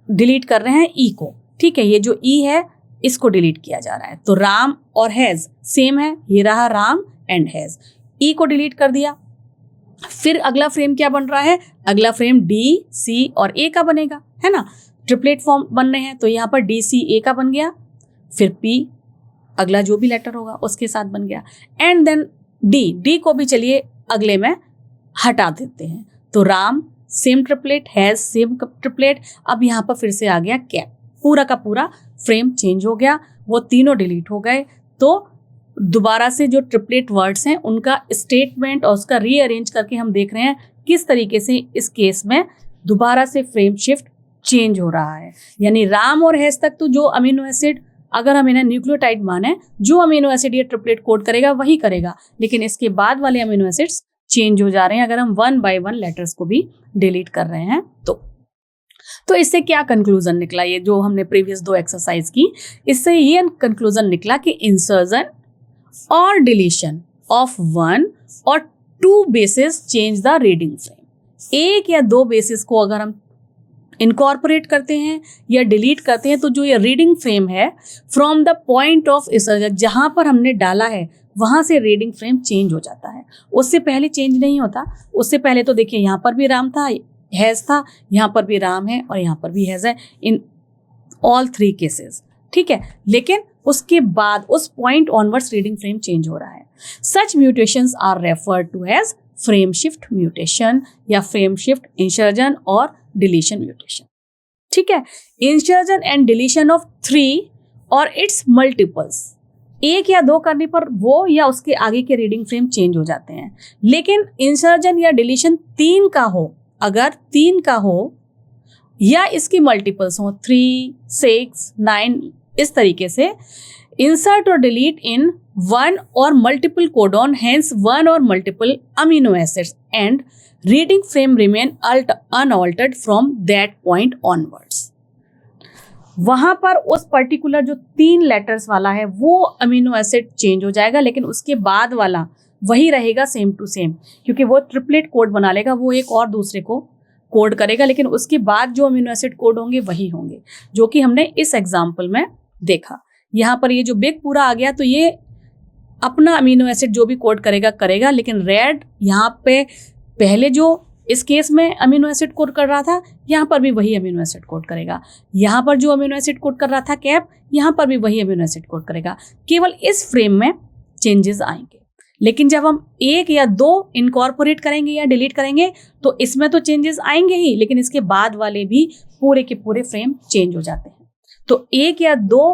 डिलीट कर रहे हैं ई को। ठीक है, ये जो ई है इसको डिलीट किया जा रहा है, तो राम और हैज सेम है, ये रहा राम एंड हैज। ई को डिलीट कर दिया, फिर अगला फ्रेम क्या बन रहा है? अगला फ्रेम डी सी और ए का बनेगा, है ना, ट्रिपलेट फॉर्म बन रहे हैं, तो यहाँ पर डी सी ए का बन गया, फिर पी अगला जो भी लेटर होगा उसके साथ बन गया, एंड देन डी को भी चलिए अगले में हटा देते हैं, तो Ram same triplet, has same triplet. अब यहाँ पर फिर से आ गया कैप, पूरा का पूरा फ्रेम चेंज हो गया, वो तीनों डिलीट हो गए। तो दोबारा से जो ट्रिपलेट वर्ड्स हैं उनका स्टेटमेंट और उसका रीअरेंज करके हम देख रहे हैं किस तरीके से इस केस में दोबारा से फ्रेम शिफ्ट चेंज हो रहा है। यानी राम और हैज तक तो जो अमीनो एसिड, अगर हम इन्हें न्यूक्लियोटाइड माने, जो अमीनो एसिड ये ट्रिपलेट कोड करेगा वही करेगा, लेकिन इसके बाद वाले अमीनो एसिड्स चेंज हो जा रहे हैं अगर हम वन बाय वन लेटर्स को भी डिलीट कर रहे हैं। तो इससे क्या कंक्लूजन निकला? ये जो हमने प्रीवियस 2 एक्सरसाइज की, इससे ये कंक्लूजन निकला कि इंसर्जन और डिलीशन ऑफ 1 और 2 basis change the reading frame. 1 या 2 बेसिस को अगर हम इनकॉर्पोरेट करते हैं या डिलीट करते हैं तो जो ये रीडिंग फ्रेम है from the point of insertion, जहां पर हमने डाला है वहां से रीडिंग फ्रेम चेंज हो जाता है, उससे पहले चेंज नहीं होता। उससे पहले तो देखिए यहाँ पर भी राम था, हैज था, यहाँ पर भी राम है और यहाँ पर भी हैज है, इन ऑल 3 केसेस। ठीक है, लेकिन उसके बाद उस point onwards reading frame change हो रहा है। Such mutations are referred to as frame shift mutation या फ्रेम शिफ्ट इंसर्जन और डिलीशन म्यूटेशन। ठीक है, इंसर्जन एंड डिलीशन ऑफ 3 और इट्स मल्टीपल्स, 1 या 2 करने पर वो या उसके आगे के रीडिंग फ्रेम चेंज हो जाते हैं। लेकिन इंसर्जन या डिलीशन 3 का हो, अगर 3 का हो या इसकी मल्टीपल्स हो 3, 6, 9, इस तरीके से इंसर्ट और डिलीट इन 1 और मल्टीपल कोडॉन, हेंस 1 और multiple amino acids, and reading frame remain unaltered from that point onwards. वहां पर उस पर्टिकुलर जो 3 लेटर्स वाला है वो अमीनो एसिड चेंज हो जाएगा, लेकिन उसके बाद वाला वही रहेगा सेम टू सेम, क्योंकि वो ट्रिपलेट कोड बना लेगा, वो एक और दूसरे को कोड करेगा, लेकिन उसके बाद जो अमीनो एसिड कोड होंगे वही होंगे, जो कि हमने इस एग्जाम्पल में देखा। यहाँ पर ये जो बिग पूरा आ गया तो ये अपना अमीनो एसिड जो भी कोड करेगा, लेकिन रेड यहाँ पे पहले जो इस केस में अमीनो एसिड कोड कर रहा था, यहाँ पर भी वही अमीनो एसिड कोड करेगा। यहाँ पर जो अमीनो एसिड कोड कर रहा था कैप, यहाँ पर भी वही अमीनो एसिड कोड करेगा, केवल इस फ्रेम में चेंजेस आएंगे। लेकिन जब हम 1 या 2 इनकॉर्पोरेट करेंगे या डिलीट करेंगे तो इसमें तो चेंजेस आएंगे ही, लेकिन इसके बाद वाले भी पूरे के पूरे फ्रेम चेंज हो जाते हैं। तो 1 या 2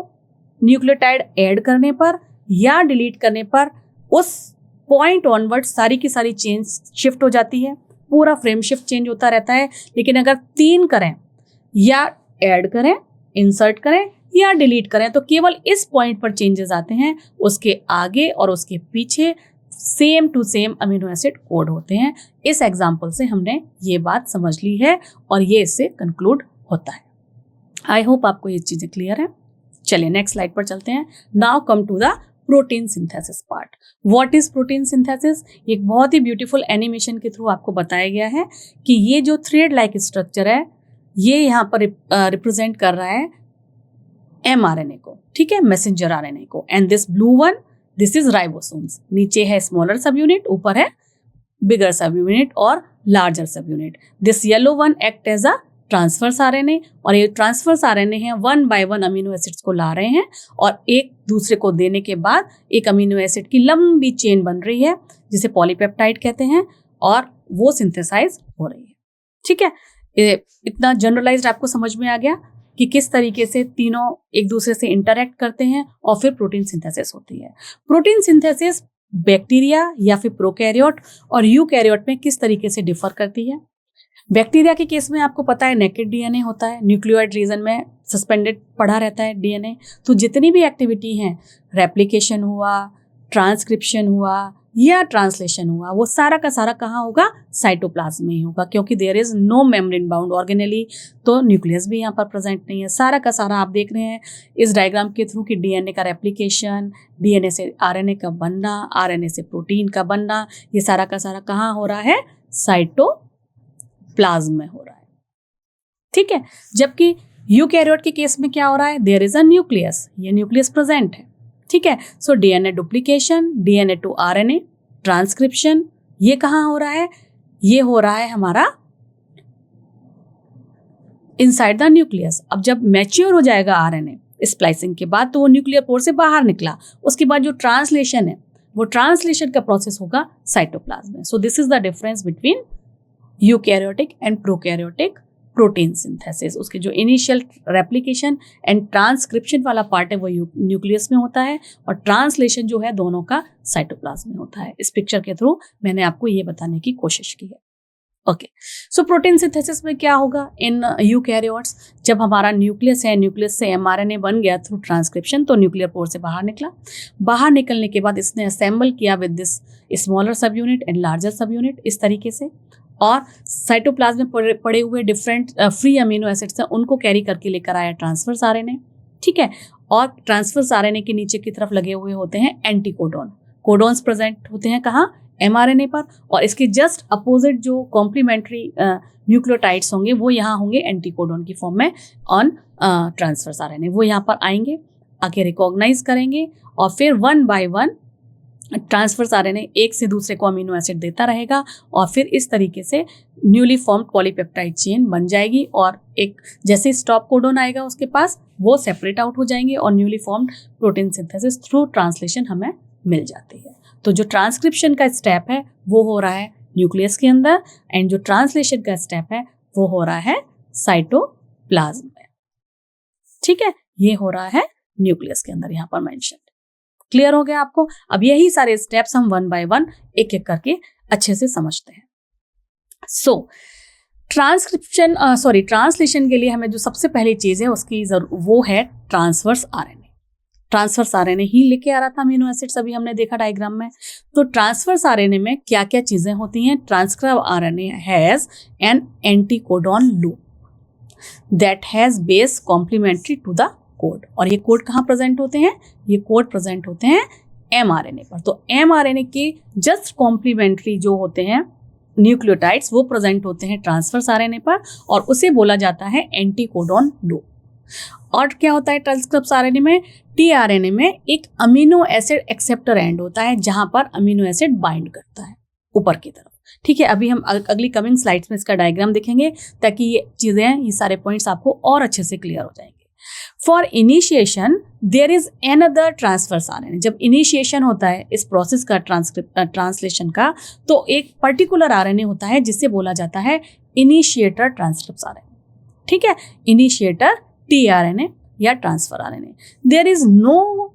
न्यूक्लियोटाइड ऐड करने पर या डिलीट करने पर उस पॉइंट ऑनवर्ड सारी की सारी चेंज शिफ्ट हो जाती है, पूरा फ्रेम शिफ्ट चेंज होता रहता है। लेकिन अगर 3 करें या ऐड करें, इंसर्ट करें या डिलीट करें तो केवल इस पॉइंट पर चेंजेस आते हैं, उसके आगे और उसके पीछे same to same amino acid code होते हैं। इस एग्जाम्पल से हमने ये बात समझ ली है और ये इससे कंक्लूड होता है। आई होप आपको ये चीज़ें क्लियर है। चलिए नेक्स्ट स्लाइड पर चलते हैं। Now come to the protein synthesis part. What is protein synthesis? एक बहुत ही ब्यूटीफुल एनिमेशन के थ्रू आपको बताया गया है कि ये जो थ्रेड लाइक स्ट्रक्चर है ये यहाँ पर रिप्रेजेंट कर रहा है mRNA को, ठीक है, मैसेंजर आरएनए को, and this blue one this is ribosomes. नीचे है स्मॉलर सब यूनिट, ऊपर है बिगर सब यूनिट और larger subunit. This yellow one act as a transfers RNA, और ये ट्रांसफर्स आरएनए हैं 1 by 1 अमीनो एसिड्स को ला रहे हैं और एक दूसरे को देने के बाद एक अमीनो एसिड की लंबी चेन बन रही है जिसे पॉलीपेप्टाइड कहते हैं, और वो सिंथेसाइज हो रही है। ठीक है, इतना जनरलाइज्ड आपको समझ में आ गया कि किस तरीके से तीनों एक दूसरे से इंटरेक्ट करते हैं और फिर प्रोटीन सिंथेसिस होती है। प्रोटीन सिंथेसिस बैक्टीरिया या फिर प्रोकैरियोट और यूकैरियोट में किस तरीके से डिफर करती है। बैक्टीरिया के केस में आपको पता है नेकेड डीएनए होता है, न्यूक्लियोइड रीजन में सस्पेंडेड पड़ा रहता है डीएनए। तो जितनी भी एक्टिविटी हैं, रेप्लिकेशन हुआ, ट्रांसक्रिप्शन हुआ या ट्रांसलेशन हुआ, वो सारा का सारा कहाँ होगा, साइटोप्लाज्म में ही होगा, क्योंकि there is no membrane bound organelle, तो न्यूक्लियस भी यहाँ पर प्रेजेंट नहीं है। सारा का सारा आप देख रहे हैं इस डायग्राम के थ्रू कि डीएनए का रेप्लिकेशन, डीएनए से आरएनए का बनना, आरएनए से प्रोटीन का बनना, ये सारा का सारा कहाँ हो रहा है, साइटोप्लाज्म में हो रहा है। ठीक है, जबकि यूकैरियोट के केस में क्या हो रहा है, देयर इज अ न्यूक्लियस, ये न्यूक्लियस प्रेजेंट है। ठीक है, so DNA duplication, DNA to RNA, transcription, ये कहाँ हो रहा है, ये हो रहा है हमारा इनसाइड द न्यूक्लियस। अब जब मैच्योर हो जाएगा आरएनए स्प्लाइसिंग के बाद, तो वो न्यूक्लियर पोर से बाहर निकला, उसके बाद जो ट्रांसलेशन है वो ट्रांसलेशन का प्रोसेस होगा साइटोप्लाज्म में। सो this is the difference between eukaryotic and prokaryotic protein synthesis. उसके जो इनिशियल रेप्लिकेशन एंड ट्रांसक्रिप्शन वाला पार्ट है वो न्यूक्लियस में होता है, और ट्रांसलेशन जो है दोनों का साइटोप्लाज्म में होता है। इस पिक्चर के थ्रू मैंने आपको ये बताने की कोशिश की है। ओके, सो प्रोटीन सिंथेसिस में क्या होगा इन यूकैरियोट्स, जब हमारा न्यूक्लियस है, न्यूक्लियस से एमआरएनए बन गया थ्रू ट्रांसक्रिप्शन, तो न्यूक्लियर पोर से बाहर निकला। बाहर निकलने के बाद इसने असेंबल किया विद दिस स्मॉलर सब यूनिट एंड लार्जर सब यूनिट इस तरीके से, और साइटोप्लाज्म में पड़े हुए डिफरेंट फ्री अमीनो एसिड्स हैं उनको कैरी करके लेकर आया ट्रांसफर्स आरएनए। ठीक है, और ट्रांसफर्स आरएनए के नीचे की तरफ लगे हुए होते हैं एंटीकोडॉन। कोडॉन्स प्रेजेंट होते हैं कहाँ, एमआरएनए पर, और इसके जस्ट अपोजिट जो कॉम्प्लीमेंट्री न्यूक्लियोटाइड्स होंगे वो यहाँ होंगे एंटीकोडॉन की फॉर्म में ऑन ट्रांसफर्स आरएनए। वो यहाँ पर आएंगे, आके रिकॉग्नाइज करेंगे, और फिर 1 by 1 ट्रांसफर्स आरएनए एक से दूसरे को अमीनो एसिड देता रहेगा, और फिर इस तरीके से न्यूली फॉर्म्ड पॉलीपेप्टाइड चेन बन जाएगी, और एक जैसे स्टॉप कोडॉन आएगा उसके पास, वो सेपरेट आउट हो जाएंगे और newly formed protein synthesis through translation हमें मिल जाती है। तो जो ट्रांसक्रिप्शन का स्टेप है वो हो रहा है न्यूक्लियस के अंदर, एंड जो ट्रांसलेशन का स्टेप है वो हो रहा है साइटोप्लाज्म में। ठीक है, ये हो रहा है न्यूक्लियस के अंदर, यहाँ पर मेंशन। क्लियर हो गया आपको? अब यही सारे स्टेप्स हम 1 by 1 एक एक करके अच्छे से समझते हैं। सो ट्रांसलेशन के लिए हमें जो सबसे पहली चीज है उसकी वो है ट्रांसवर्स आरएनए। ट्रांसवर्स आरएनए ही लेके आ रहा था अमीनो एसिड्स, अभी हमने देखा डायग्राम में। तो ट्रांसवर्स आरएनए में क्या क्या चीजें होती हैं, transcribe RNA has an anticodon loop that has base complementary to the code, और ये कोड कहाँ प्रेजेंट होते हैं, ये कोड प्रेजेंट होते हैं एमआरएनए पर। तो एमआरएनए के जस्ट कॉम्प्लीमेंट्री जो होते हैं न्यूक्लियोटाइड्स वो प्रेजेंट होते हैं ट्रांसफर्स आरएनए पर, और उसे बोला जाता है एंटीकोडॉन लूप। और क्या होता है ट्रांसक्रिप्स आरएनए में, टीआरएनए में एक अमीनो एसिड एक्सेप्टर एंड होता है जहां पर अमीनो एसिड बाइंड करता है ऊपर की तरफ। ठीक है, अभी हम अगली कमिंग स्लाइड्स में इसका डायग्राम देखेंगे ताकि ये चीजें, ये सारे पॉइंट्स आपको और अच्छे से क्लियर हो जाएंगे। For initiation there is another transfers RNA. जब इनिशिएशन होता है इस प्रोसेस का ट्रांसलेशन का, तो एक पर्टिकुलर आरएनए होता है जिसे बोला जाता है इनिशिएटर ट्रांसक्रिप्स आरएनए। ठीक है, इनिशिएटर टीआरएनए या transfer RNA. There is no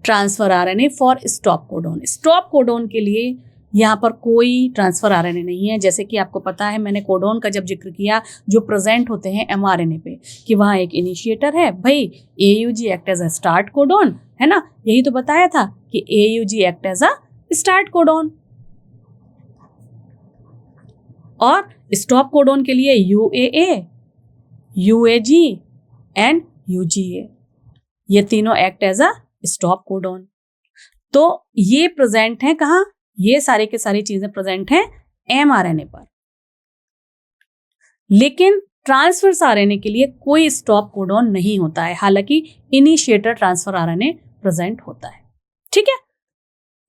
transfer RNA for stop codon. Stop codon के लिए यहाँ पर कोई ट्रांसफर आरएनए नहीं है। जैसे कि आपको पता है, मैंने कोडॉन का जब जिक्र किया, जो प्रेजेंट होते हैं एमआरएनए पे, कि वहाँ एक इनिशिएटर है, भाई AUG act as a start codon, है ना, यही तो बताया था कि AUG act as a start codon. और स्टॉप कोडॉन के लिए यूएए, यूएजी एंड यूजीए, ये तीनों act as a stop codon. तो ये प्रेजेंट है कहाँ, ये सारे के सारी चीजें प्रेजेंट हैं एमआरएनए पर। लेकिन ट्रांसफर्स आरएनए के लिए कोई स्टॉप कोडॉन नहीं होता है, हालांकि इनिशिएटर ट्रांसफर आरएनए प्रेजेंट होता है। ठीक है,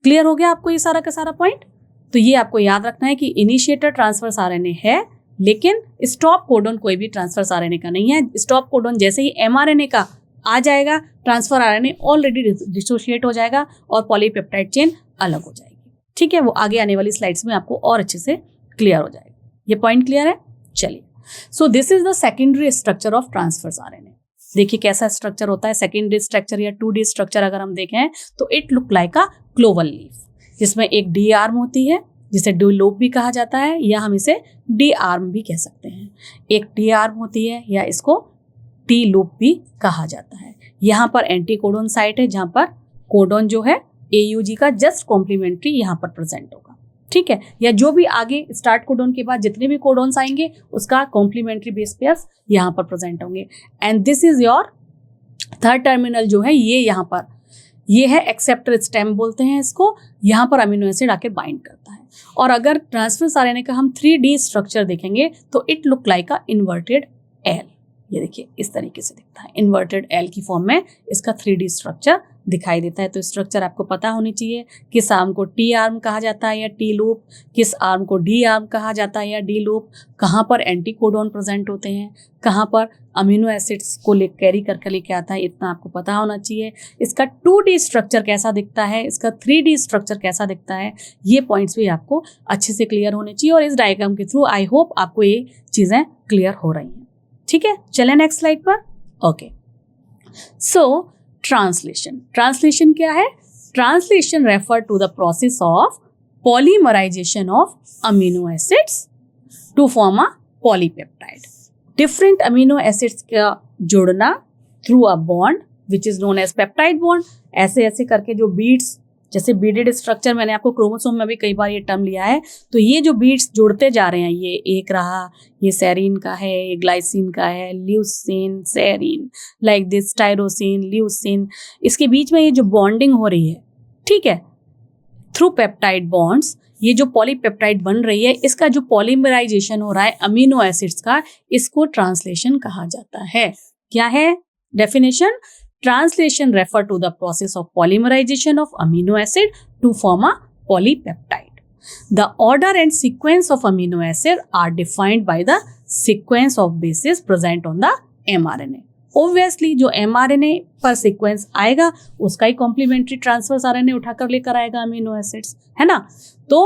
क्लियर हो गया आपको ये सारा का सारा पॉइंट? तो ये आपको याद रखना है कि इनिशिएटर ट्रांसफर्स आरएनए है, लेकिन स्टॉप कोडॉन कोई भी ट्रांसफर्स आरएनए का नहीं है। स्टॉप कोडॉन जैसे ही एमआरएनए का आ जाएगा, ट्रांसफर आरएनए ऑलरेडी डिसोशिएट हो जाएगा और पॉलीपेप्टाइड चेन अलग हो जाएगी। ठीक है, वो आगे आने वाली स्लाइड्स में आपको और अच्छे से क्लियर हो जाएगा। ये पॉइंट क्लियर है? चलिए, so this is the secondary structure of transfers RNA. देखिए कैसा स्ट्रक्चर होता है सेकेंडरी स्ट्रक्चर या 2D स्ट्रक्चर अगर हम देखें तो it look like a clover leaf, जिसमें एक डी आर्म होती है जिसे डी लोब भी कहा जाता है, या हम इसे डी आर्म भी कह सकते हैं। एक डी आर्म होती है या इसको टी लोब भी कहा जाता है। यहाँ पर एंटी कोडोन साइट है जहाँ पर कोडोन जो है AUG का जस्ट कॉम्प्लीमेंट्री यहाँ पर प्रेजेंट होगा। ठीक है, या जो भी आगे स्टार्ट कोडोन के बाद जितने भी कोडोन्स आएंगे उसका कॉम्प्लीमेंट्री बेस पेयर्स यहाँ पर प्रेजेंट होंगे। And this is your third terminal जो है ये यहाँ पर ये है एक्सेप्टर स्टेम बोलते हैं इसको। यहाँ पर अमीनो एसिड आकर बाइंड करता है। और अगर ट्रांसफर्स आरएनए का हम 3D स्ट्रक्चर देखेंगे तो it look like a inverted L. ये देखिए इस तरीके से दिखता है, इन्वर्टेड एल की फॉर्म में इसका 3D स्ट्रक्चर दिखाई देता है। तो स्ट्रक्चर आपको पता होनी चाहिए, किस आर्म को टी आर्म कहा जाता है या टी लूप, किस आर्म को डी आर्म कहा जाता है या डी लूप, कहाँ पर एंटी कोडॉन प्रेजेंट होते हैं, कहाँ पर अमीनो एसिड्स को कैरी करके लेके आता है, इतना आपको पता होना चाहिए। इसका 2D स्ट्रक्चर कैसा दिखता है, इसका 3D स्ट्रक्चर कैसा दिखता है, ये पॉइंट्स भी आपको अच्छे से क्लियर होने चाहिए। और इस डायग्राम के थ्रू आई होप आपको ये चीज़ें क्लियर हो रही हैं। ठीक है, चलें नेक्स्ट स्लाइड पर। ओके, सो ट्रांसलेशन क्या है? Translation refer to the process of polymerisation of amino acids to form a polypeptide. Different amino acids का जुड़ना through a bond which is known as peptide bond. ऐसे ऐसे करके जो beads, जैसे बीडेड स्ट्रक्चर, मैंने आपको क्रोमोसोम में भी कई बार ये टर्म लिया है। तो ये जो बीड्स जुड़ते जा रहे हैं, ये एक रहा, ये सेरीन का है, ये ग्लाइसिन का है, leucine, serine, like this, tyrosine, leucine, इसके बीच में ये जो बॉन्डिंग हो रही है, ठीक है, थ्रू पेप्टाइड बॉन्ड्स, ये जो पॉलीपेप्टाइड बन रही है, इसका जो पॉलीमराइजेशन हो रहा है अमीनो एसिड्स का, इसको ट्रांसलेशन कहा जाता है। क्या है definition? Translation refer to the process of polymerization of amino acid to form a polypeptide. The order and sequence of amino acid are defined by the sequence of bases present on the mRNA. Obviously जो mRNA पर sequence आएगा उसका ही complementary transverse RNA उठाकर लेकर आएगा amino acids, है ना। तो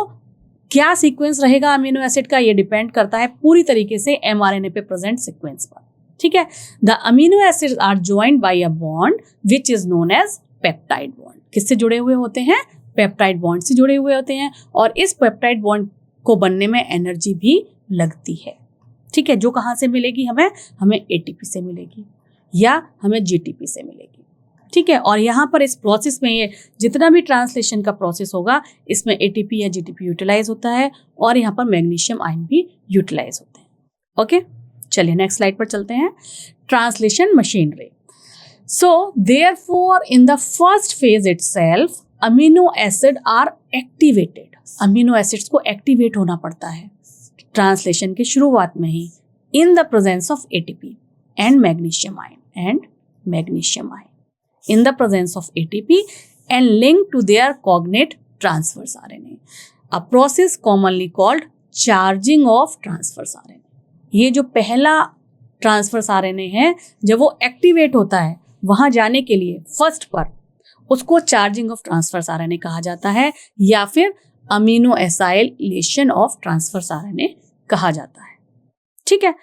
क्या sequence रहेगा amino acid का, ये डिपेंड करता है पूरी तरीके से mRNA पे present sequence पर। ठीक है, the amino acids are joined by a bond which is known as peptide bond. किससे जुड़े हुए होते हैं? पेप्टाइड बॉन्ड से जुड़े हुए होते हैं। और इस पेप्टाइड बॉन्ड को बनने में एनर्जी भी लगती है। ठीक है, जो कहाँ से मिलेगी हमें ATP से मिलेगी या हमें GTP से मिलेगी। ठीक है, और यहाँ पर इस प्रोसेस में ये जितना भी ट्रांसलेशन का प्रोसेस होगा इसमें ATP या GTP यूटिलाइज होता है और यहाँ पर मैग्नीशियम आयन भी यूटिलाइज होते हैं। ओके, चलिए नेक्स्ट स्लाइड पर चलते हैं। Translation machinery. So therefore in the first phase itself amino acid are activated. Amino acids को एक्टिवेट होना पड़ता है ट्रांसलेशन के शुरुआत में ही, in the presence of ATP and magnesium ion in the presence of ATP and linked to their cognate transverse RNA, a process commonly called charging of transverse RNA. ये जो पहला ट्रांसफर्स RNA है, जब वो एक्टिवेट होता है वहां जाने के लिए फर्स्ट पर, उसको चार्जिंग ऑफ ट्रांसफर्स RNA कहा जाता है या फिर amino acylation of transfers RNA कहा जाता है। ठीक है,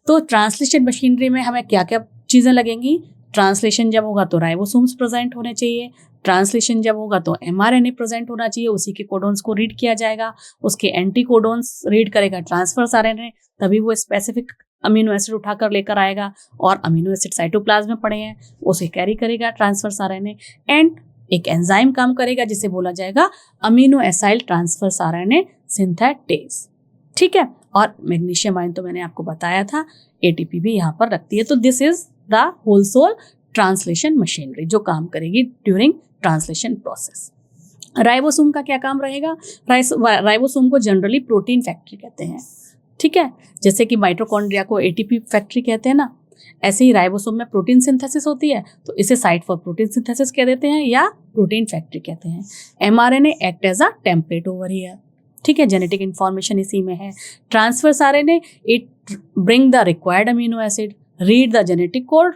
तो ट्रांसलेशन मशीनरी में हमें क्या क्या चीजें लगेंगी? ट्रांसलेशन जब होगा तो राइबोसोम्स प्रेजेंट होने चाहिए, ट्रांसलेशन जब होगा तो mRNA प्रेजेंट होना चाहिए, उसी के कोडोन्स को रीड किया जाएगा, उसके एंटी कोडोन्स रीड करेगा ट्रांसफर्स RNA, तभी वो स्पेसिफिक अमीनो एसिड उठाकर लेकर आएगा और अमीनो एसिड साइटोप्लाज्म में पड़े हैं, उसे कैरी करेगा ट्रांसफर्स RNA एंड एक एंजाइम काम करेगा जिसे बोला जाएगा amino acyl transfers RNA synthetase. ठीक है, और मैग्नीशियम आयन तो मैंने आपको बताया था, ATP भी यहाँ पर रखती है। तो this is the whole sole translation machinery जो काम करेगी ड्यूरिंग ट्रांसलेशन प्रोसेस। राइबोसोम का क्या काम रहेगा? राइबोसोम को जनरली प्रोटीन फैक्ट्री कहते हैं। ठीक है, जैसे कि माइटोकॉन्ड्रिया को ATP फैक्ट्री कहते हैं ना, ऐसे ही राइबोसोम में प्रोटीन सिंथेसिस होती है तो इसे साइट फॉर प्रोटीन सिंथेसिस कह देते हैं या प्रोटीन फैक्ट्री कहते हैं। mRNA act as a template over here, ठीक है, जेनेटिक इंफॉर्मेशन इसी में है। Transfers RNA it bring the required amino acid, read the genetic code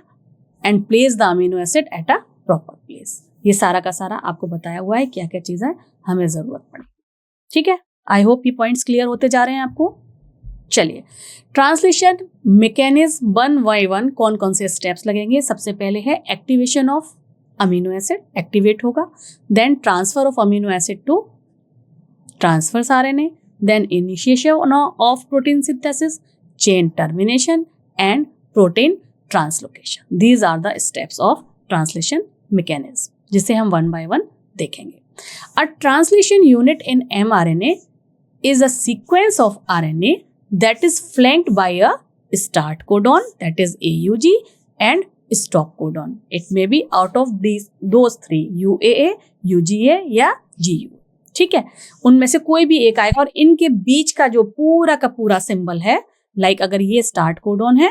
and place the amino acid at a proper place. ये सारा का सारा आपको बताया हुआ है क्या क्या चीजें हमें जरूरत पड़ी, ठीक है। आई होप ये पॉइंट्स क्लियर होते जा रहे हैं आपको। चलिए, translation mechanism one by one कौन कौन से स्टेप्स लगेंगे। सबसे पहले है activation of amino acid, activate होगा, then transfer of amino acid to transfers RNA, then initiation of protein synthesis, chain termination and protein translocation. These are the steps of translation mechanism, जिसे हम one by one देखेंगे। A translation unit in mRNA is a sequence of RNA that is flanked by a start codon, that is AUG, and stop codon. It may be out of those three, UAA, UGA या GU, ठीक है। उनमें से कोई भी एक आएगा और इनके बीच का जो पूरा का पूरा सिंबल है, लाइक अगर ये स्टार्ट कोडॉन है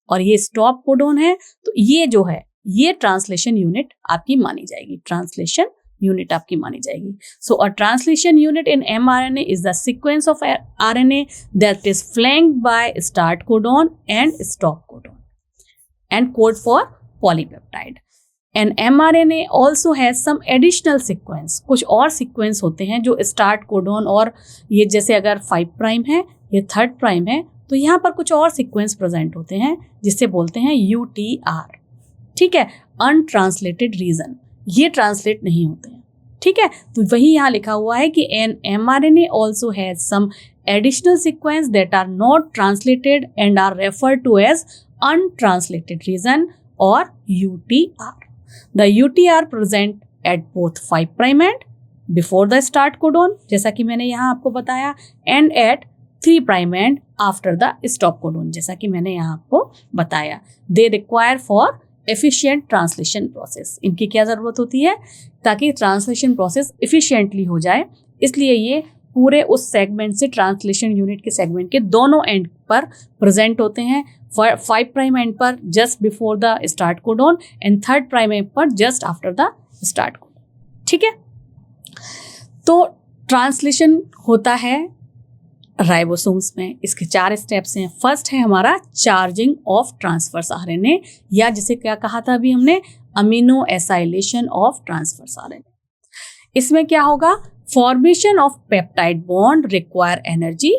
और ये स्टॉप कोडॉन है तो ये जो है ये ट्रांसलेशन यूनिट आपकी मानी जाएगी, ट्रांसलेशन यूनिट आपकी मानी जाएगी। So a translation unit in mRNA is the sequence of RNA that is flanked by start codon and stop codon and code for polypeptide. And mRNA also has some additional sequence, कुछ और sequence होते हैं जो start codon और ये जैसे अगर 5 prime है, ये 3rd प्राइम है, तो यहाँ पर कुछ और सीक्वेंस प्रेजेंट होते हैं जिससे बोलते हैं UTR, ठीक है, अनट्रांसलेटेड रीजन, ये ट्रांसलेट नहीं होते हैं, ठीक है। तो वही यहाँ लिखा हुआ है कि an mRNA also has some additional sequence that are not translated and are referred to as untranslated region or UTR. The UTR present at both 5 prime end before the start codon, जैसा कि मैंने यहाँ आपको बताया, and at 3 prime end after the stop codon, जैसा कि मैंने यहाँ आपको बताया। They require for efficient translation process. इनकी क्या ज़रूरत होती है ताकि ट्रांसलेशन प्रोसेस efficiently हो जाए, इसलिए ये पूरे उस सेगमेंट से ट्रांसलेशन यूनिट के सेगमेंट के दोनों एंड पर प्रेजेंट होते हैं। 5 प्राइम एंड पर just before the start codon and 3rd prime end पर just after the start codon, ठीक है। तो ट्रांसलेशन होता है राइबोसोम्स में, इसके 4 स्टेप्स हैं। फर्स्ट है हमारा चार्जिंग ऑफ ट्रांसफर्स RNA, या जिसे क्या कहा था अभी हमने, amino acylation of transfers RNA। इसमें क्या होगा, formation of peptide bond require energy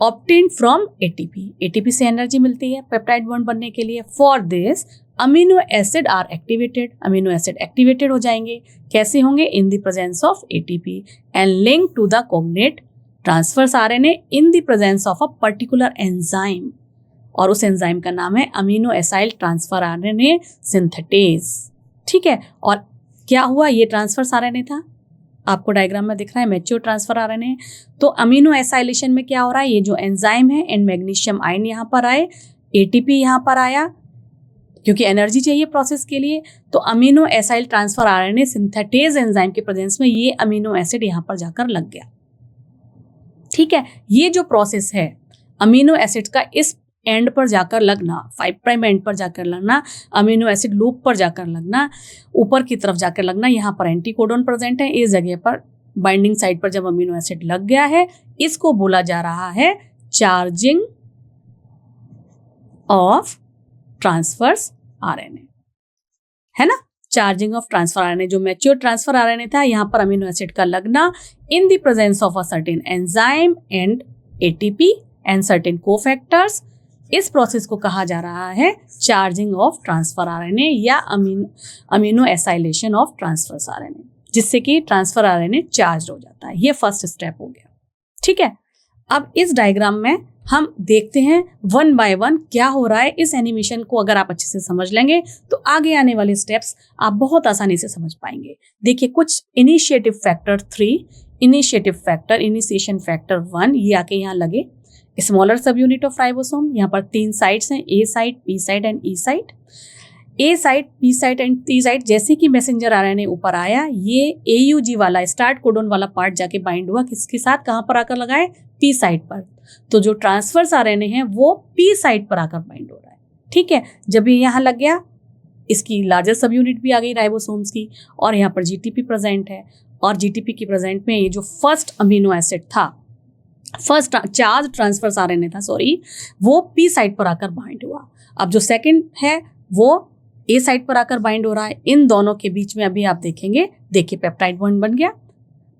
obtained from ATP, ATP से एनर्जी मिलती है पेप्टाइड बॉन्ड बनने के लिए। For this amino acid are activated, amino acid activated हो जाएंगे, कैसे होंगे, in the presence of ATP and link to the cognate transfers RNA in the presence of a particular enzyme, और उस एंजाइम का नाम है amino acyl transfer RNA synthetase, ठीक है। और क्या हुआ, ये ट्रांसफर्स RNA था, आपको डायग्राम में दिख रहा है मैच्योर ट्रांसफर RNA। तो अमीनो एसाइलेशन में क्या हो रहा है, ये जो एंजाइम है एंड मैग्नीशियम आयन यहाँ पर आए, ATP यहाँ पर आया क्योंकि एनर्जी चाहिए प्रोसेस के लिए, तो amino acyl transfer RNA synthetase enzyme के प्रेजेंस में ये अमीनो एसिड यहाँ पर जाकर लग गया, ठीक है। ये जो प्रोसेस है अमीनो एसिड का इस एंड पर जाकर लगना, 5 प्राइम एंड पर जाकर लगना, अमीनो एसिड लूप पर जाकर लगना, ऊपर की तरफ जाकर लगना, यहाँ पर एंटीकोडॉन प्रेजेंट है, इस जगह पर बाइंडिंग साइट पर जब अमीनो एसिड लग गया है, इसको बोला जा रहा है चार्जिंग ऑफ ट्रांसफर्स RNA, है ना। चार्जिंग ऑफ ट्रांसफर RNA, जो मैच्योर ट्रांसफर RNA था, यहाँ पर अमीनो एसिड का लगना in the presence of a certain enzyme and ATP and certain cofactors, इस प्रोसेस को कहा जा रहा है चार्जिंग ऑफ ट्रांसफर RNA या amino acylation of transfers RNA, जिससे कि ट्रांसफर RNA चार्ज हो जाता है। ये फर्स्ट स्टेप हो गया, ठीक है। अब इस डायग्राम में हम देखते हैं वन बाय वन क्या हो रहा है। इस एनिमेशन को अगर आप अच्छे से समझ लेंगे तो आगे आने वाले स्टेप्स आप बहुत आसानी से समझ पाएंगे। देखिए, कुछ इनिशिएटिव फैक्टर 3, इनिशिएशन फैक्टर 1 ये आके यहाँ लगे, स्मॉलर सब यूनिट ऑफ राइबोसोम। यहाँ पर 3 साइट्स हैं, A site, P site and E site. A site, P site and T site, जैसे कि मैसेंजर RNA ऊपर आया, ये AUG वाला स्टार्ट कोडॉन वाला पार्ट जाके बाइंड हुआ, किसके साथ, कहाँ पर आकर लगाए, P साइट पर। तो जो ट्रांसफर्स RNA है वो P साइट पर आकर बाइंड हो रहा है, ठीक है, जब ये यहाँ लग गया, इसकी लार्जर सब यूनिट भी आ गई राइबोसोम्स की, और यहाँ पर जीटीपी प्रेजेंट है, और जीटीपी की प्रेजेंट में ये जो फर्स्ट अमीनो एसिड था, फर्स्ट चार्ज ट्रांसफर्स आरएनए था सॉरी, वो पी साइट पर आकर बाइंड हुआ। अब जो सेकंड है वो ए साइट पर आकर बाइंड हो रहा है। इन दोनों के बीच में अभी आप देखेंगे, देखिए पेप्टाइड बॉन्ड बन गया,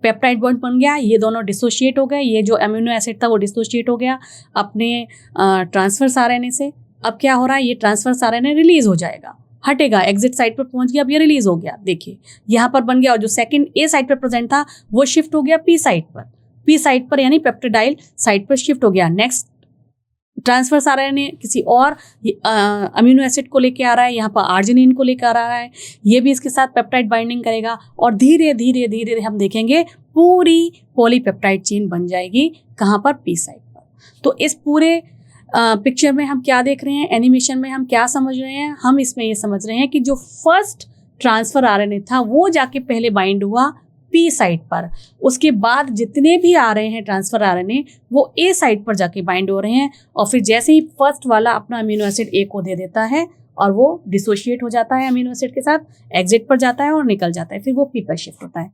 पेप्टाइड बॉन्ड बन गया, ये दोनों डिसोशिएट हो गए, ये जो अमीनो एसिड था वो डिसोशिएट हो गया अपने ट्रांसफर्स आरएनए से। अब क्या हो रहा है, ये ट्रांसफर्स आरएनए रिलीज हो जाएगा, हटेगा, एग्जिट साइट पर पहुंच गया, अब ये रिलीज हो गया, देखिए यहाँ पर बन गया, और जो सेकंड ए साइट पर प्रेजेंट था वो शिफ्ट हो गया पी साइट पर, पी साइट पर यानी पेप्टिडाइल साइट पर शिफ्ट हो गया। नेक्स्ट ट्रांसफर्स आरएनए किसी और अमीनो एसिड को लेके आ रहा है, यहाँ पर आर्जिनिन को लेकर आ रहा है, ये भी इसके साथ पेप्टाइड बाइंडिंग करेगा, और धीरे धीरे धीरे हम देखेंगे पूरी पॉलीपेप्टाइड चेन बन जाएगी, कहाँ पर, पी साइट पर। तो इस पूरे पिक्चर में हम क्या देख रहे हैं, एनिमेशन में हम क्या समझ रहे हैं, हम इसमें ये समझ रहे हैं कि जो फर्स्ट ट्रांसफर आरएनए था वो जाके पहले बाइंड हुआ पी साइट पर, उसके बाद जितने भी आ रहे हैं ट्रांसफर आरएनए वो ए साइट पर जाके बाइंड हो रहे हैं, और फिर जैसे ही फर्स्ट वाला अपना अमीनो एसिड ए को दे देता है और वो डिसोशिएट हो जाता है अमीनो एसिड के साथ, एग्जिट पर जाता है और निकल जाता है, फिर वो पी पर शिफ्ट होता है।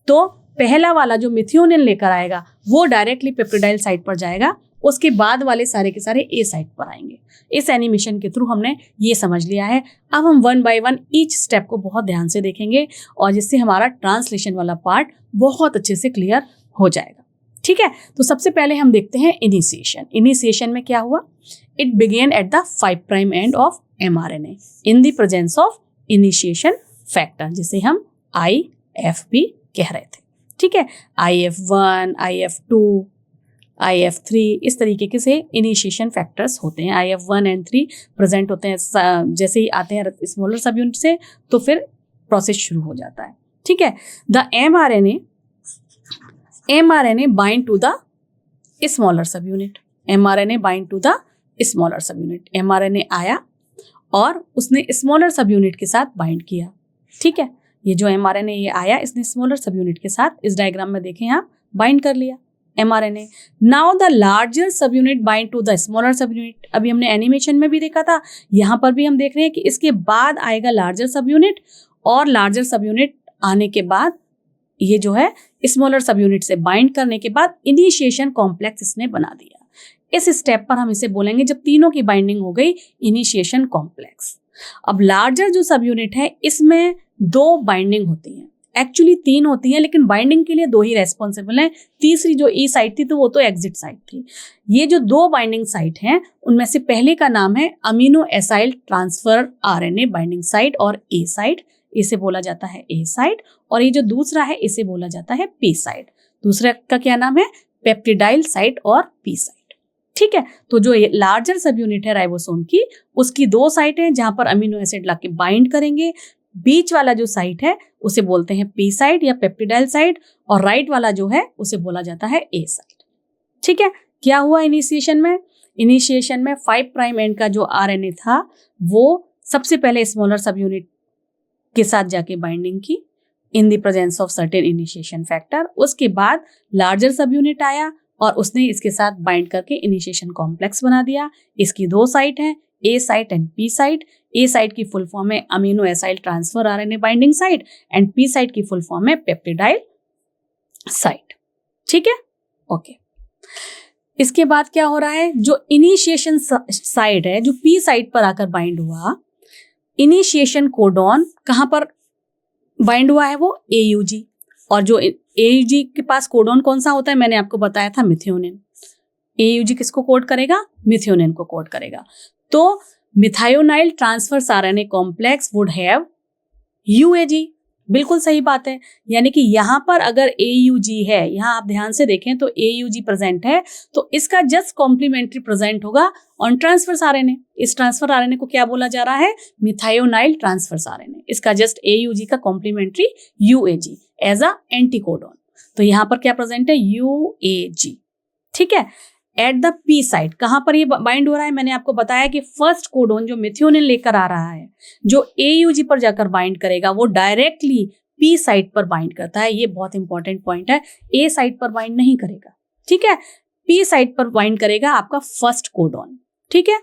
तो पहला वाला जो मिथियोनिन लेकर आएगा वो डायरेक्टली पेप्टिडाइल साइट पर जाएगा, उसके बाद वाले सारे के सारे ए साइट पर आएंगे। इस एनिमेशन के थ्रू हमने ये समझ लिया है। अब हम one by one each step को बहुत ध्यान से देखेंगे, और जिससे हमारा ट्रांसलेशन वाला पार्ट बहुत अच्छे से क्लियर हो जाएगा। ठीक है, तो सबसे पहले हम देखते हैं इनिशिएशन। इनिशिएशन में क्या हुआ, it began at the 5 prime end of mRNA in the presence of initiation factor, जिसे हम IF भी कह रहे थे। ठीक है, IF1, IF2, IF3, इस तरीके से इनिशिएशन फैक्टर्स होते हैं। IF1 and 3 प्रेजेंट होते हैं, जैसे ही आते हैं स्मॉलर सब यूनिट से तो फिर प्रोसेस शुरू हो जाता है। ठीक है, the mRNA bind to the smaller subunit, mRNA bind to the smaller subunit. mRNA आया और उसने स्मॉलर सब यूनिट के साथ बाइंड किया। ठीक है, ये जो mRNA ये आया, इसने स्मॉलर सब यूनिट के साथ, इस डायग्राम में देखें आप, बाइंड कर लिया mRNA। Now the larger subunit bind to the smaller subunit. अभी हमने एनिमेशन में भी देखा था, यहाँ पर भी हम देख रहे हैं कि इसके बाद आएगा लार्जर सब यूनिट, और लार्जर सब यूनिट आने के बाद ये जो है स्मॉलर सब यूनिट से बाइंड करने के बाद इनिशिएशन कॉम्प्लेक्स इसने बना दिया। इस स्टेप पर हम इसे बोलेंगे जब तीनों की बाइंडिंग हो गई, इनिशिएशन कॉम्प्लेक्स। अब लार्जर जो सब यूनिट है इसमें 2 बाइंडिंग होती हैं, एक्चुअली 3 होती हैं, लेकिन बाइंडिंग के लिए 2 ही रेस्पॉन्सिबल हैं। तीसरी जो ई साइट थी तो वो तो एग्जिट साइट थी। ये जो 2 बाइंडिंग साइट हैं उनमें से पहले का नाम है amino acyl transfer RNA binding site और ए साइट, इसे बोला जाता है ए साइट। और ये जो दूसरा है इसे बोला जाता है पी साइट। दूसरा का क्या नाम है, पेप्टिडाइल साइट और पी साइट। ठीक है, तो जो लार्जर सब यूनिट है राइबोसोम की, उसकी 2 साइट है जहां पर अमीनो एसिड लाके बाइंड करेंगे। बीच वाला जो साइट है उसे बोलते हैं पी साइट या पेप्टिडाइल साइट, और राइट वाला जो है उसे बोला जाता है ए साइट। ठीक है, क्या हुआ इनिशिएशन में, इनिशिएशन में 5 प्राइम एंड का जो आरएनए था वो सबसे पहले स्मॉलर सब यूनिट के साथ जाके बाइंडिंग की इन the presence of certain initiation factor. उसके बाद लार्जर सब यूनिट आया और उसने इसके साथ बाइंड करके इनिशिएशन कॉम्प्लेक्स बना दिया। इसकी 2 साइट हैं, A site and P site. A site की फुल फॉर्म है amino acyl transfer RNA binding site, and P site की फुल फॉर्म है पेप्टिडाइल साइट। ठीक है, ओके। इसके बाद क्या हो रहा है, जो इनिशिएशन साइट है जो पी साइट पर आकर बाइंड हुआ, इनिशिएशन कोडॉन कहां पर बाइंड हुआ है, वो एयूजी। और जो एयूजी के पास कोडॉन कौन सा होता है, मैंने आपको बताया था मिथियोनिन। एयूजी किसको कोड करेगा, मिथियोनिन को कोड करेगा। तो methionyl transfer RNA complex would have UAG. बिल्कुल सही बात है, यानी कि यहाँ पर अगर एयूजी है, यहाँ आप ध्यान से देखें तो एयूजी प्रेजेंट है, तो इसका जस्ट कॉम्प्लीमेंट्री प्रेजेंट होगा ऑन ट्रांसफर आरएनए। इस ट्रांसफर आरएनए को क्या बोला जा रहा है, मिथायोनाइल ट्रांसफर आरएनए। इसका जस्ट एयूजी का complementary UAG as a anticodon. तो यहाँ पर क्या प्रेजेंट है, यूएजी। ठीक है, एट द पी साइट कहां पर ये बाइंड हो रहा है, मैंने आपको बताया कि फर्स्ट कोडॉन जो मिथियोनिन लेकर आ रहा है, जो एयूजी पर जाकर बाइंड करेगा, वो डायरेक्टली पी साइट पर बाइंड करता है। ये बहुत इंपॉर्टेंट पॉइंट है, ए साइट पर बाइंड नहीं करेगा। ठीक है, पी साइट पर बाइंड करेगा आपका फर्स्ट कोडॉन। ठीक है,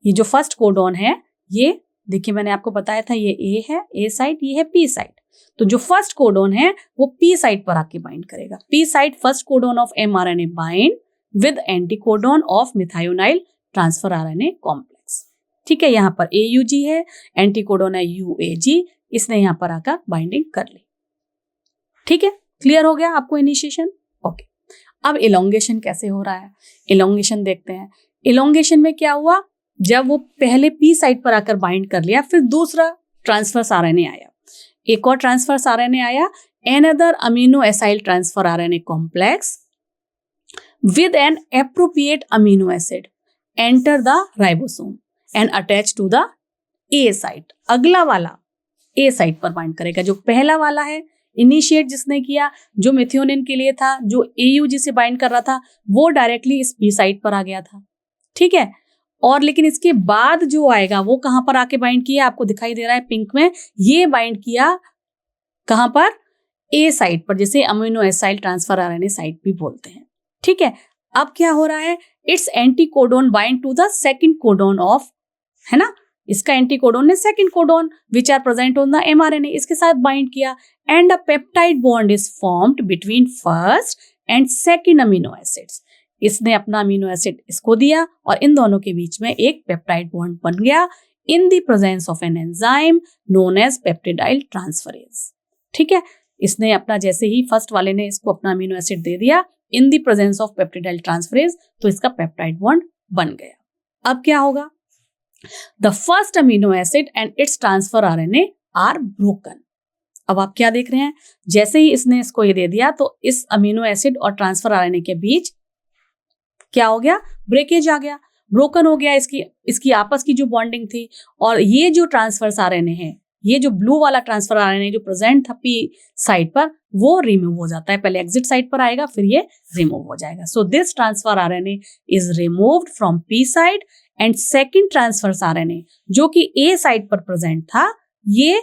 ये जो फर्स्ट कोडॉन है, ये देखिए मैंने आपको बताया था ये ए है, ए साइट, ये है पी साइट। तो जो फर्स्ट कोडॉन है वो पी साइट पर आके बाइंड करेगा। P site first codon of mRNA bind with anticodon of methionyl transfer RNA complex. ठीक है, यहाँ पर AUG है, एंटीकोडॉन है UAG, इसने यहाँ पर आकर बाइंडिंग कर ली। ठीक है, क्लियर हो गया आपको इनिशिएशन? ओके, अब इलोंगेशन कैसे हो रहा है, इलोंगेशन देखते हैं। इलोंगेशन में क्या हुआ, जब वो पहले पी साइट पर आकर बाइंड कर लिया, फिर दूसरा ट्रांसफर आरएनए आया, एक और ट्रांसफर आरएनए आया, another amino acyl transfer RNA complex with an appropriate amino acid enter the ribosome and attach to the A site। अगला वाला A साइट पर बाइंड करेगा। जो पहला वाला है इनिशिएट जिसने किया, जो मेथियोनिन के लिए था, जो AUG से बाइंड कर रहा था, वो डायरेक्टली इस B साइट पर आ गया था। ठीक है, और लेकिन इसके बाद जो आएगा वो कहां पर आके बाइंड किया, आपको दिखाई दे रहा है पिंक में, ये बाइंड किया कहां पर, ए साइट पर, जिसे amino acyl transfer RNA site भी बोलते हैं। ठीक है, अब क्या हो रहा है, its anticodon bind to the second codon of, है ना, इसका एंटीकोडॉन ने second codon which are present on the mRNA, इसके साथ बाइंड किया, and a peptide bond is formed between first and second amino acids. इसने अपना अमीनो एसिड इसको दिया और इन दोनों के बीच में एक पेप्टाइड बॉन्ड बन गया in the presence of an enzyme known as peptidyl transferase. ठीक है, इसने अपना, जैसे ही फर्स्ट वाले ने इसको अपना अमीनो एसिड दे दिया in the presence of peptidyl transferase, तो इसका पेप्टाइड बॉन्ड बन गया। अब क्या होगा, the first amino acid and its transfer RNA are broken. अब आप क्या देख रहे हैं, जैसे ही इसने इसको ये दे दिया तो इस अमीनो एसिड और ट्रांसफर आरएनए के बीच क्या हो गया, ब्रेकेज आ गया, ब्रोकन हो गया इसकी आपस की जो बॉन्डिंग थी। और ये जो ट्रांसफर आरएनए है, ये जो ब्लू वाला ट्रांसफर आरएनए जो प्रेजेंट था पी साइट पर, वो रिमूव हो जाता है। पहले एग्जिट साइट पर आएगा, फिर ये रिमूव हो जाएगा। So this transfer RNA is removed from P site and second transfer RNA जो कि ए साइट पर प्रेजेंट था, ये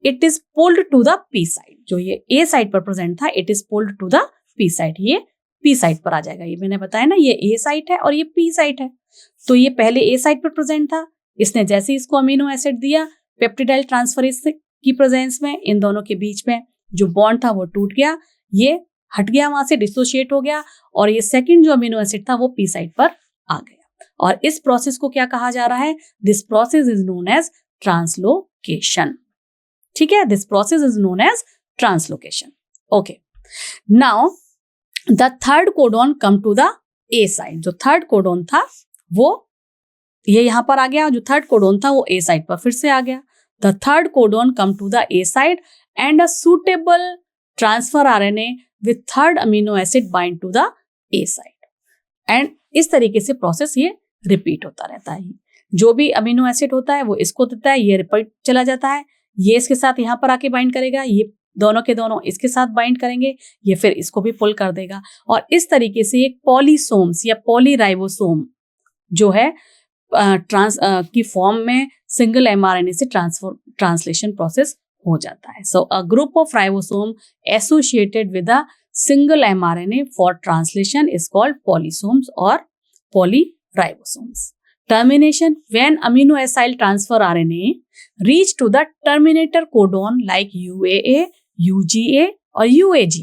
it is pulled to the P site. जो ये ए साइट पर प्रेजेंट था, it is pulled to the P site, ये पी साइट पर आ जाएगा। ये मैंने बताया ना, ये ए साइट है और ये पी साइट है। तो ये पहले ए साइट पर प्रेजेंट था, इसने जैसे इसको अमीनो एसिड दिया, पेप्टिडाइल ट्रांसफरेज की प्रेजेंस में, इन दोनों के बीच में जो बॉन्ड था वो टूट गया, ये हट गया, वहां से डिसोशिएट हो गया, और ये सेकंड जो अमीनो एसिड था वो पी साइट पर आ गया। और इस प्रोसेस को क्या कहा जा रहा है, this process is known as translocation. ठीक है, this process is known as translocation. Okay, now the third codon come to the A site. जो थर्ड कोडॉन था वो ये यहां पर आ गया, जो थर्ड कोडॉन था वो ए साइट पर फिर से आ गया। The third codon come to the A site and a suitable transfer RNA with third amino acid bind to the A site. And इस तरीके से प्रोसेस ये रिपीट होता रहता है। जो भी अमीनो एसिड होता है वो इसको देता है, ये रिपीट चला जाता है, ये इसके साथ यहाँ पर आके बाइंड करेगा, ये दोनों के दोनों इसके साथ बाइंड करेंगे, ये फिर इसको भी पुल कर देगा। और इस तरीके से एक पॉलीसोम्स या पॉलीराइबोसोम जो है की फॉर्म में सिंगल mRNA से ट्रांसलेशन प्रोसेस हो जाता है। So a group of ribosome associated with a single mRNA for translation is called polysomes और polyribosomes. Termination: when amino acyl transfer RNA reach to the terminator codon like UAA, UGA or UAG,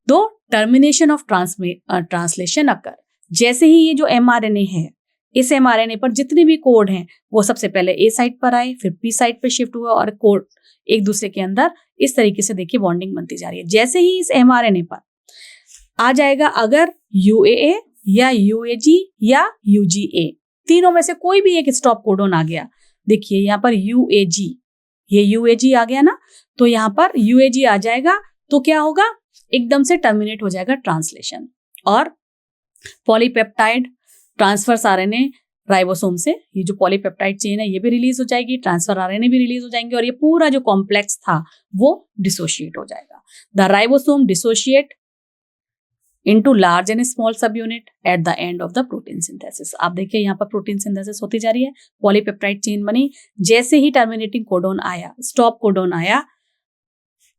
तो termination of translation occur। जैसे ही ये जो mRNA है, इस mRNA पर जितने भी कोड हैं वो सबसे पहले A साइट पर आए, फिर P साइट पर शिफ्ट हुआ और कोड एक दूसरे के अंदर इस तरीके से देखिए बॉन्डिंग बनती जा रही है। जैसे ही इस mRNA पर आ जाएगा अगर UAA या UAG या UGA, तीनों में से कोई भी एक स्टॉप कोडॉन आ गया, देखिए यहाँ पर UAG, ये UAG आ गया ना, तो यहाँ पर UAG आ जाएगा, तो क्या होगा, एकदम से टर्मिनेट हो जाएगा ट्रांसलेशन और पॉलीपेप्टाइड ट्रांसफर आरएनए राइबोसोम से ये जो पॉलीपेप्टाइड चेन है ये भी रिलीज हो जाएगी, ट्रांसफर आरएनए भी रिलीज हो जाएंगे और ये पूरा जो कॉम्प्लेक्स था वो डिसोशिएट हो जाएगा। The ribosome dissociate into large and small subunit at the end of the protein synthesis। आप देखिए यहाँ पर प्रोटीन सिंथेसिस होती जा रही है, पॉलीपेप्टाइड चेन बनी, जैसे ही टर्मिनेटिंग कोडॉन आया, स्टॉप कोडॉन आया,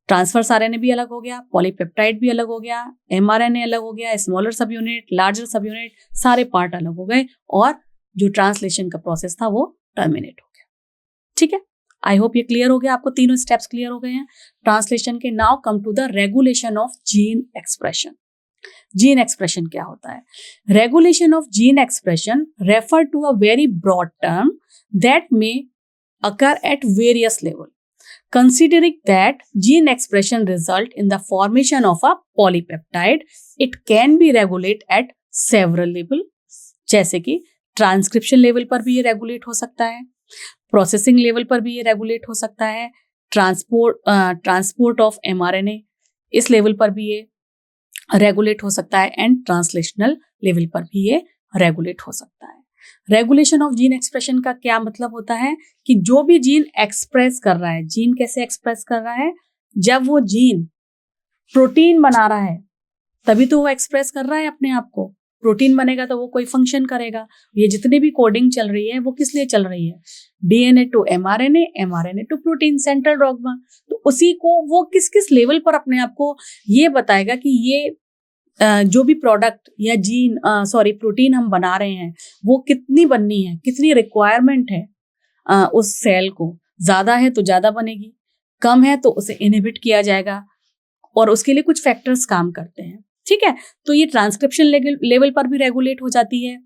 ट्रांसफर आरएनए भी अलग हो गया, पॉलीपेप्टाइड भी अलग हो गया, mRNA अलग हो गया, स्मॉलर सब यूनिट, लार्जर सब यूनिट, सारे पार्ट अलग हो गए और जो ट्रांसलेशन का प्रोसेस था वो टर्मिनेट हो गया। ठीक है, आई होप ये क्लियर हो गया, आपको तीनों स्टेप्स क्लियर हो गए हैं ट्रांसलेशन के। Now come to the regulation of gene expression. Gene expression क्या होता है? Regulation of gene expression refer to a very broad term that may occur at various level, considering that gene expression result in the formation of a polypeptide, it can be regulate at several level, जैसे कि transcription level पर भी ये regulate हो सकता है, processing level पर भी ये रेगुलेट हो सकता है, ट्रांसपोर्ट ऑफ mRNA इस लेवल पर भी ये रेगुलेट हो सकता है, एंड ट्रांसलेशनल लेवल पर भी ये रेगुलेट हो सकता है। रेगुलेशन ऑफ जीन एक्सप्रेशन का क्या मतलब होता है कि जो भी जीन एक्सप्रेस कर रहा है, जीन कैसे एक्सप्रेस कर रहा है, जब वो जीन प्रोटीन बना रहा है तभी तो वो एक्सप्रेस कर रहा है अपने आप को। प्रोटीन बनेगा तो वो कोई फंक्शन करेगा। ये जितनी भी कोडिंग चल रही है वो किस लिए चल रही है? DNA to mRNA, mRNA to protein, central dogma. तो उसी को वो किस किस लेवल पर अपने आप को ये बताएगा कि ये जो भी प्रोडक्ट या प्रोटीन हम बना रहे हैं वो कितनी बननी है, कितनी रिक्वायरमेंट है उस सेल को। ज्यादा है तो ज्यादा बनेगी, कम है तो उसे इनहिबिट किया जाएगा, और उसके लिए कुछ फैक्टर्स काम करते हैं। ठीक है, तो ये ट्रांसक्रिप्शन लेवल पर भी रेगुलेट हो जाती है।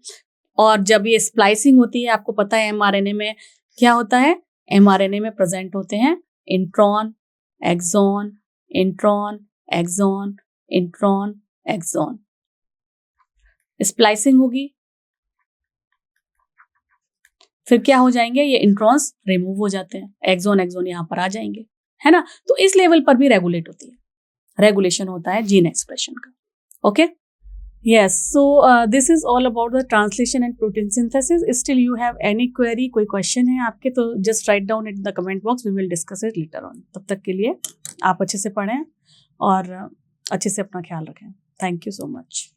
और जब ये स्प्लाइसिंग होती है, आपको पता है एमआरएनए में क्या होता है? एमआरएनए में प्रेजेंट होते हैं intron, exon, intron, exon, intron, exon. Splicing होगी, फिर क्या हो जाएंगे? ये इंट्रॉन्स रिमूव हो जाते हैं, एक्सॉन यहां पर आ जाएंगे, है ना। तो इस लेवल पर भी रेगुलेट होती है, रेगुलेशन होता है जीन एक्सप्रेशन का। Okay, yes, so this is all about the translation and protein synthesis. Still you have any query, कोई क्वेश्चन है आपके, तो just write down in the comment box, we will discuss it later on. तब तक के लिए आप अच्छे से पढ़ें और अच्छे से अपना ख्याल रखें। Thank you so much.